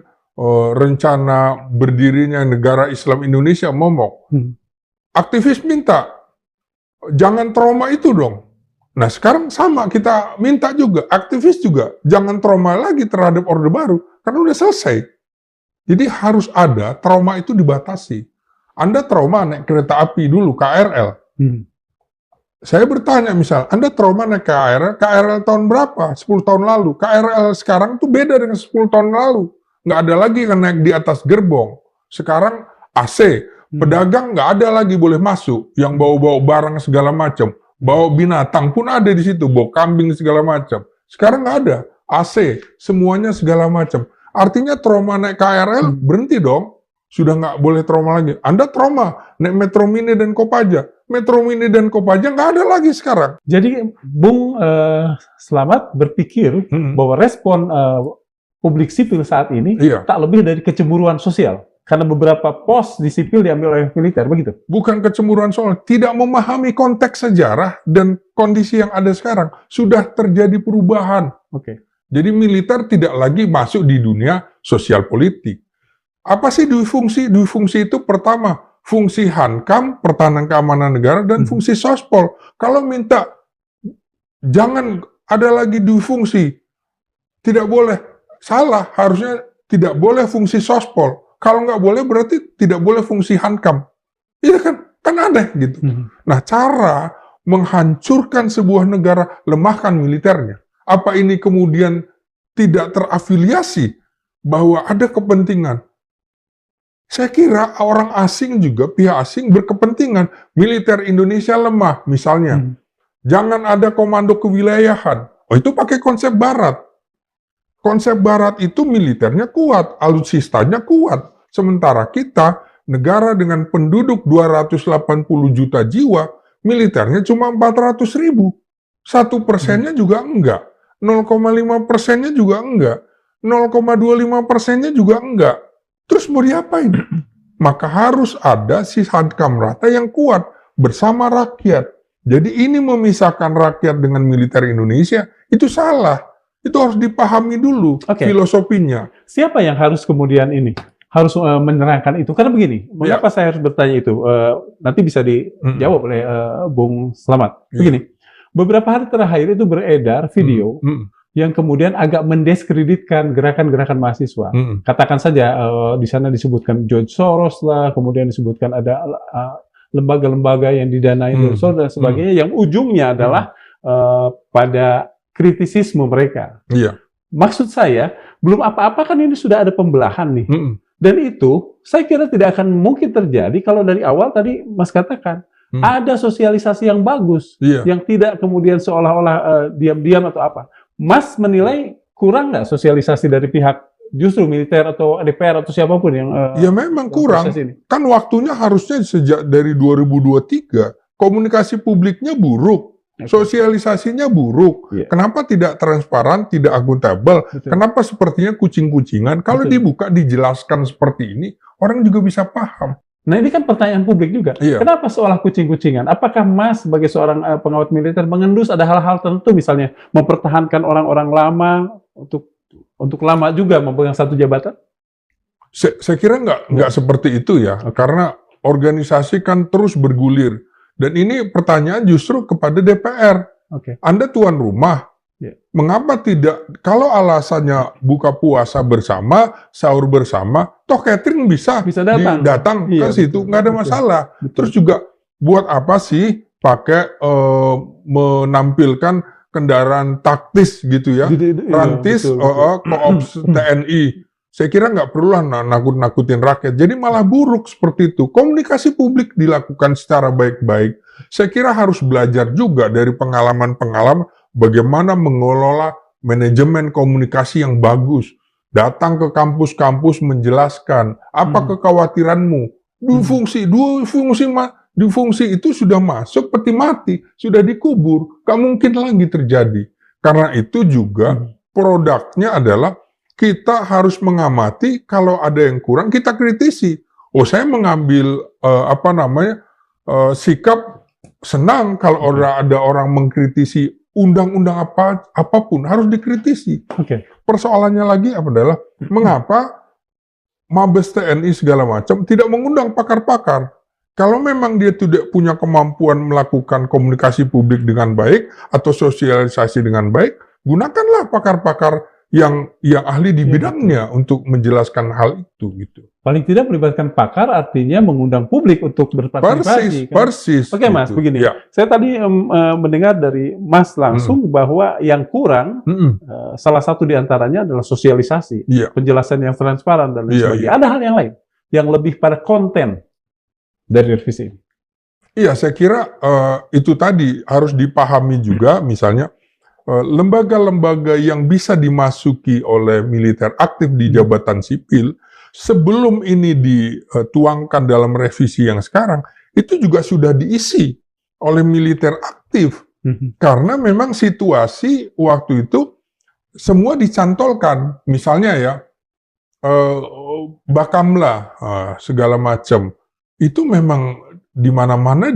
rencana berdirinya negara Islam Indonesia momok. Aktivis minta, jangan trauma itu dong. Nah sekarang sama, kita minta juga, aktivis juga, jangan trauma lagi terhadap Orde Baru, karena udah selesai. Jadi harus ada, trauma itu dibatasi. Anda trauma naik kereta api dulu, KRL. Saya bertanya misal, Anda trauma naik KRL tahun berapa? 10 tahun lalu. KRL sekarang tuh beda dengan 10 tahun lalu. Nggak ada lagi kan naik di atas gerbong. Sekarang AC, pedagang nggak ada lagi boleh masuk, yang bawa-bawa barang segala macam. Bawa binatang pun ada di situ, bawa kambing segala macam. Sekarang nggak ada, AC, semuanya segala macam. Artinya trauma naik KRL berhenti dong. Sudah nggak boleh trauma lagi. Anda trauma naik Metro Mini dan Kopaja. Metro Mini dan Kopaja nggak ada lagi sekarang. Jadi Bung Slamet berpikir bahwa respon publik sipil saat ini tak lebih dari kecemburuan sosial. Karena beberapa pos di sipil diambil oleh militer, begitu? Bukan kecemburuan soal, tidak memahami konteks sejarah dan kondisi yang ada sekarang. Sudah terjadi perubahan. Jadi militer tidak lagi masuk di dunia sosial politik. Apa sih dui fungsi? Dui fungsi itu pertama, fungsi Hankam, Pertahanan Keamanan Negara, dan fungsi Sospol. Kalau minta, jangan ada lagi dui fungsi. Tidak boleh. Salah, harusnya tidak boleh fungsi Sospol. Kalau nggak boleh, berarti tidak boleh fungsi Hankam. Iya kan? Kan aneh gitu. Nah, cara menghancurkan sebuah negara, lemahkan militernya. Apa ini kemudian tidak terafiliasi bahwa ada kepentingan? Saya kira orang asing juga, pihak asing berkepentingan. Militer Indonesia lemah, misalnya. Jangan ada komando kewilayahan. Oh, itu pakai konsep Barat. Konsep Barat itu militernya kuat, alutsistanya kuat. Sementara kita, negara dengan penduduk 280 juta jiwa, militernya cuma 400.000. 1%-nya juga enggak. 0,5%-nya juga enggak. 0,25%-nya juga enggak. Terus mau diapain? Maka harus ada si Hankam Rata yang kuat bersama rakyat. Jadi ini memisahkan rakyat dengan militer Indonesia, itu salah. Itu harus dipahami dulu filosofinya. Siapa yang harus kemudian ini? Harus menerangkan itu? Karena begini, mengapa saya harus bertanya itu? Nanti bisa dijawab oleh Bung Slamet. Begini, beberapa hari terakhir itu beredar video yang kemudian agak mendiskreditkan gerakan-gerakan mahasiswa. Katakan saja di sana disebutkan George Soros lah, kemudian disebutkan ada lembaga-lembaga yang didanai George Soros dan sebagainya, yang ujungnya adalah pada kritisisme mereka. Maksud saya, belum apa-apa kan ini sudah ada pembelahan nih. Dan itu saya kira tidak akan mungkin terjadi kalau dari awal tadi Mas katakan, ada sosialisasi yang bagus, yang tidak kemudian seolah-olah diam-diam atau apa. Mas menilai kurang nggak sosialisasi dari pihak justru militer atau DPR atau siapapun yang ya memang kurang. Kan waktunya harusnya sejak dari 2023 komunikasi publiknya buruk. Sosialisasinya buruk. Kenapa tidak transparan, tidak akuntabel? Kenapa sepertinya kucing-kucingan? Kalau dibuka, dijelaskan seperti ini, orang juga bisa paham. Nah, ini kan pertanyaan publik juga. Kenapa seolah kucing-kucingan? Apakah Mas sebagai seorang pengawat militer mengendus ada hal-hal tertentu, misalnya mempertahankan orang-orang lama untuk lama juga memegang satu jabatan? Saya kira nggak seperti itu ya, karena organisasi kan terus bergulir. Dan ini pertanyaan justru kepada DPR. Anda tuan rumah, mengapa tidak, kalau alasannya buka puasa bersama, sahur bersama, toh catering bisa datang ke situ, nggak ada masalah. Terus juga, buat apa sih pakai menampilkan kendaraan taktis gitu ya, rantis, koops TNI. Saya kira nggak perlu lah nakut-nakutin rakyat. Jadi malah buruk seperti itu. Komunikasi publik dilakukan secara baik-baik. Saya kira harus belajar juga dari pengalaman-pengalaman bagaimana mengelola manajemen komunikasi yang bagus. Datang ke kampus-kampus menjelaskan apa kekhawatiranmu. Dua fungsi itu sudah masuk peti mati, sudah dikubur. Gak mungkin lagi terjadi. Karena itu juga produknya adalah kita harus mengamati, kalau ada yang kurang kita kritisi. Saya mengambil sikap senang kalau ada orang mengkritisi undang-undang apapun harus dikritisi. Persoalannya lagi adalah mengapa Mabes TNI segala macam tidak mengundang pakar-pakar. Kalau memang dia tidak punya kemampuan melakukan komunikasi publik dengan baik atau sosialisasi dengan baik, gunakanlah pakar-pakar yang ahli di bidangnya untuk menjelaskan hal itu gitu. Paling tidak melibatkan pakar artinya mengundang publik untuk berpartisipasi. Persis. Oke Mas, begini. Saya tadi mendengar dari Mas langsung bahwa yang kurang salah satu diantaranya adalah sosialisasi, penjelasan yang transparan dan lain sebagainya. Ada hal yang lain yang lebih pada konten dari revisi ini. Iya, saya kira itu tadi harus dipahami juga, misalnya lembaga-lembaga yang bisa dimasuki oleh militer aktif di jabatan sipil, sebelum ini dituangkan dalam revisi yang sekarang, itu juga sudah diisi oleh militer aktif. Karena memang situasi waktu itu semua dicantolkan. Misalnya ya, Bakamla, segala macam, itu memang di mana-mana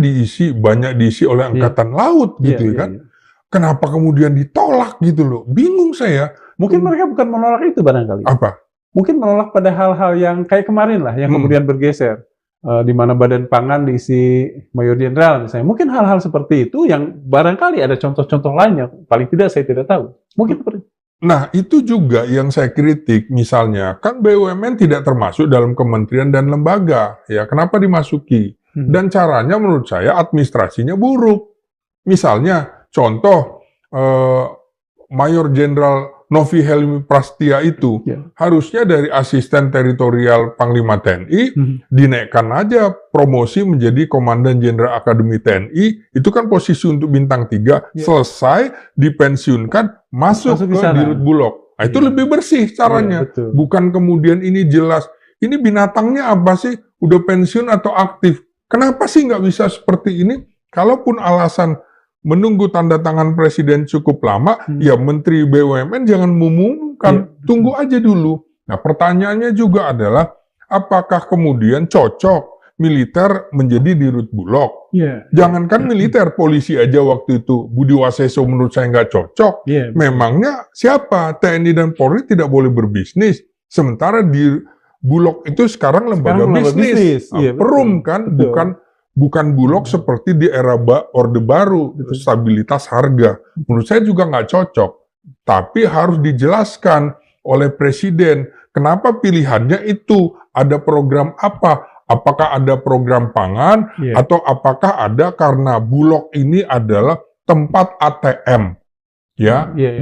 banyak diisi oleh Angkatan Laut gitu kan. Kenapa kemudian ditolak gitu loh? Bingung saya. Mungkin mereka bukan menolak itu barangkali. Apa? Mungkin menolak pada hal-hal yang kayak kemarin lah, yang kemudian bergeser. Di mana Badan Pangan diisi Mayor Jenderal misalnya. Mungkin hal-hal seperti itu yang barangkali ada contoh-contoh lain yang paling tidak saya tidak tahu. Mungkin seperti itu. Nah, itu juga yang saya kritik. Misalnya, kan BUMN tidak termasuk dalam kementerian dan lembaga. Ya, kenapa dimasuki? Dan caranya menurut saya administrasinya buruk. Misalnya, contoh, Mayor Jenderal Novi Helmi Prastia itu harusnya dari asisten teritorial Panglima TNI dinaikkan aja promosi menjadi Komandan Jenderal Akademi TNI, itu kan posisi untuk bintang 3, selesai dipensiunkan masuk ke Dirut Bulog. Nah, itu lebih bersih caranya. Bukan kemudian ini jelas, ini binatangnya apa sih? Udah pensiun atau aktif? Kenapa sih nggak bisa seperti ini? Kalaupun alasan menunggu tanda tangan presiden cukup lama, ya Menteri BUMN jangan mengumumkan, tunggu aja dulu. Nah, pertanyaannya juga adalah, apakah kemudian cocok militer menjadi Dirut Bulog? Jangankan militer, polisi aja waktu itu, Budi Waseso menurut saya nggak cocok. Memangnya siapa? TNI dan Polri tidak boleh berbisnis, sementara di Bulog itu sekarang lembaga bisnis. Perum kan, bukan Bulog seperti di era Orde Baru, stabilitas harga. Menurut saya juga nggak cocok. Tapi harus dijelaskan oleh Presiden, kenapa pilihannya itu, ada program apa? Apakah ada program pangan, atau apakah ada karena Bulog ini adalah tempat ATM,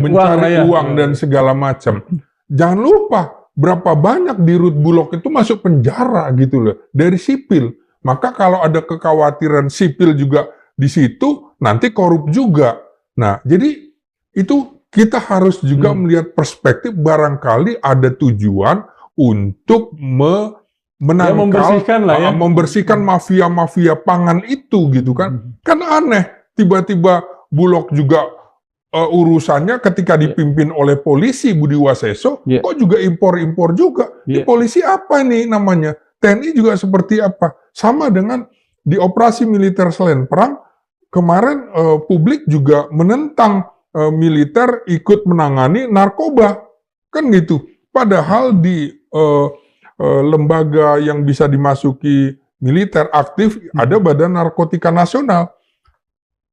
mencari uang dan segala macam. Jangan lupa, berapa banyak Dirut Bulog itu masuk penjara gitu loh, dari sipil. Maka kalau ada kekhawatiran sipil juga di situ, nanti korup juga. Nah, jadi itu kita harus juga melihat perspektif, barangkali ada tujuan untuk menangkal, membersihkan mafia-mafia pangan itu gitu kan. Kan aneh, tiba-tiba Bulog juga urusannya ketika dipimpin oleh polisi Budi Waseso, kok juga impor-impor juga. Ini polisi apa nih namanya? TNI juga seperti apa? Sama dengan di operasi militer selain perang, kemarin publik juga menentang militer ikut menangani narkoba. Kan gitu. Padahal di lembaga yang bisa dimasuki militer aktif, ada Badan Narkotika Nasional.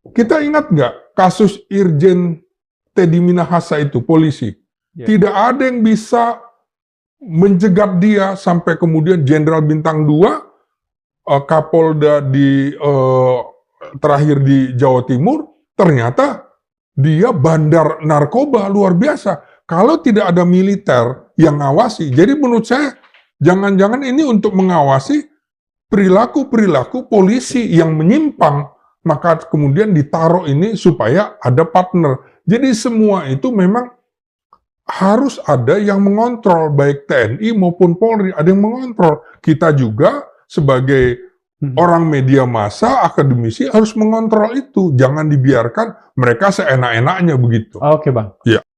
Kita ingat nggak kasus Irjen Teddy Minahasa itu, polisi? Tidak ada yang bisa menjegat dia sampai kemudian Jenderal Bintang 2, Kapolda terakhir di Jawa Timur, ternyata dia bandar narkoba luar biasa. Kalau tidak ada militer yang ngawasi, jadi menurut saya jangan-jangan ini untuk mengawasi perilaku-perilaku polisi yang menyimpang, maka kemudian ditaruh ini supaya ada partner. Jadi semua itu memang harus ada yang mengontrol, baik TNI maupun Polri, ada yang mengontrol. Kita juga sebagai orang media massa, akademisi harus mengontrol itu. Jangan dibiarkan mereka seenak-enaknya begitu. Oke, Bang. Ya.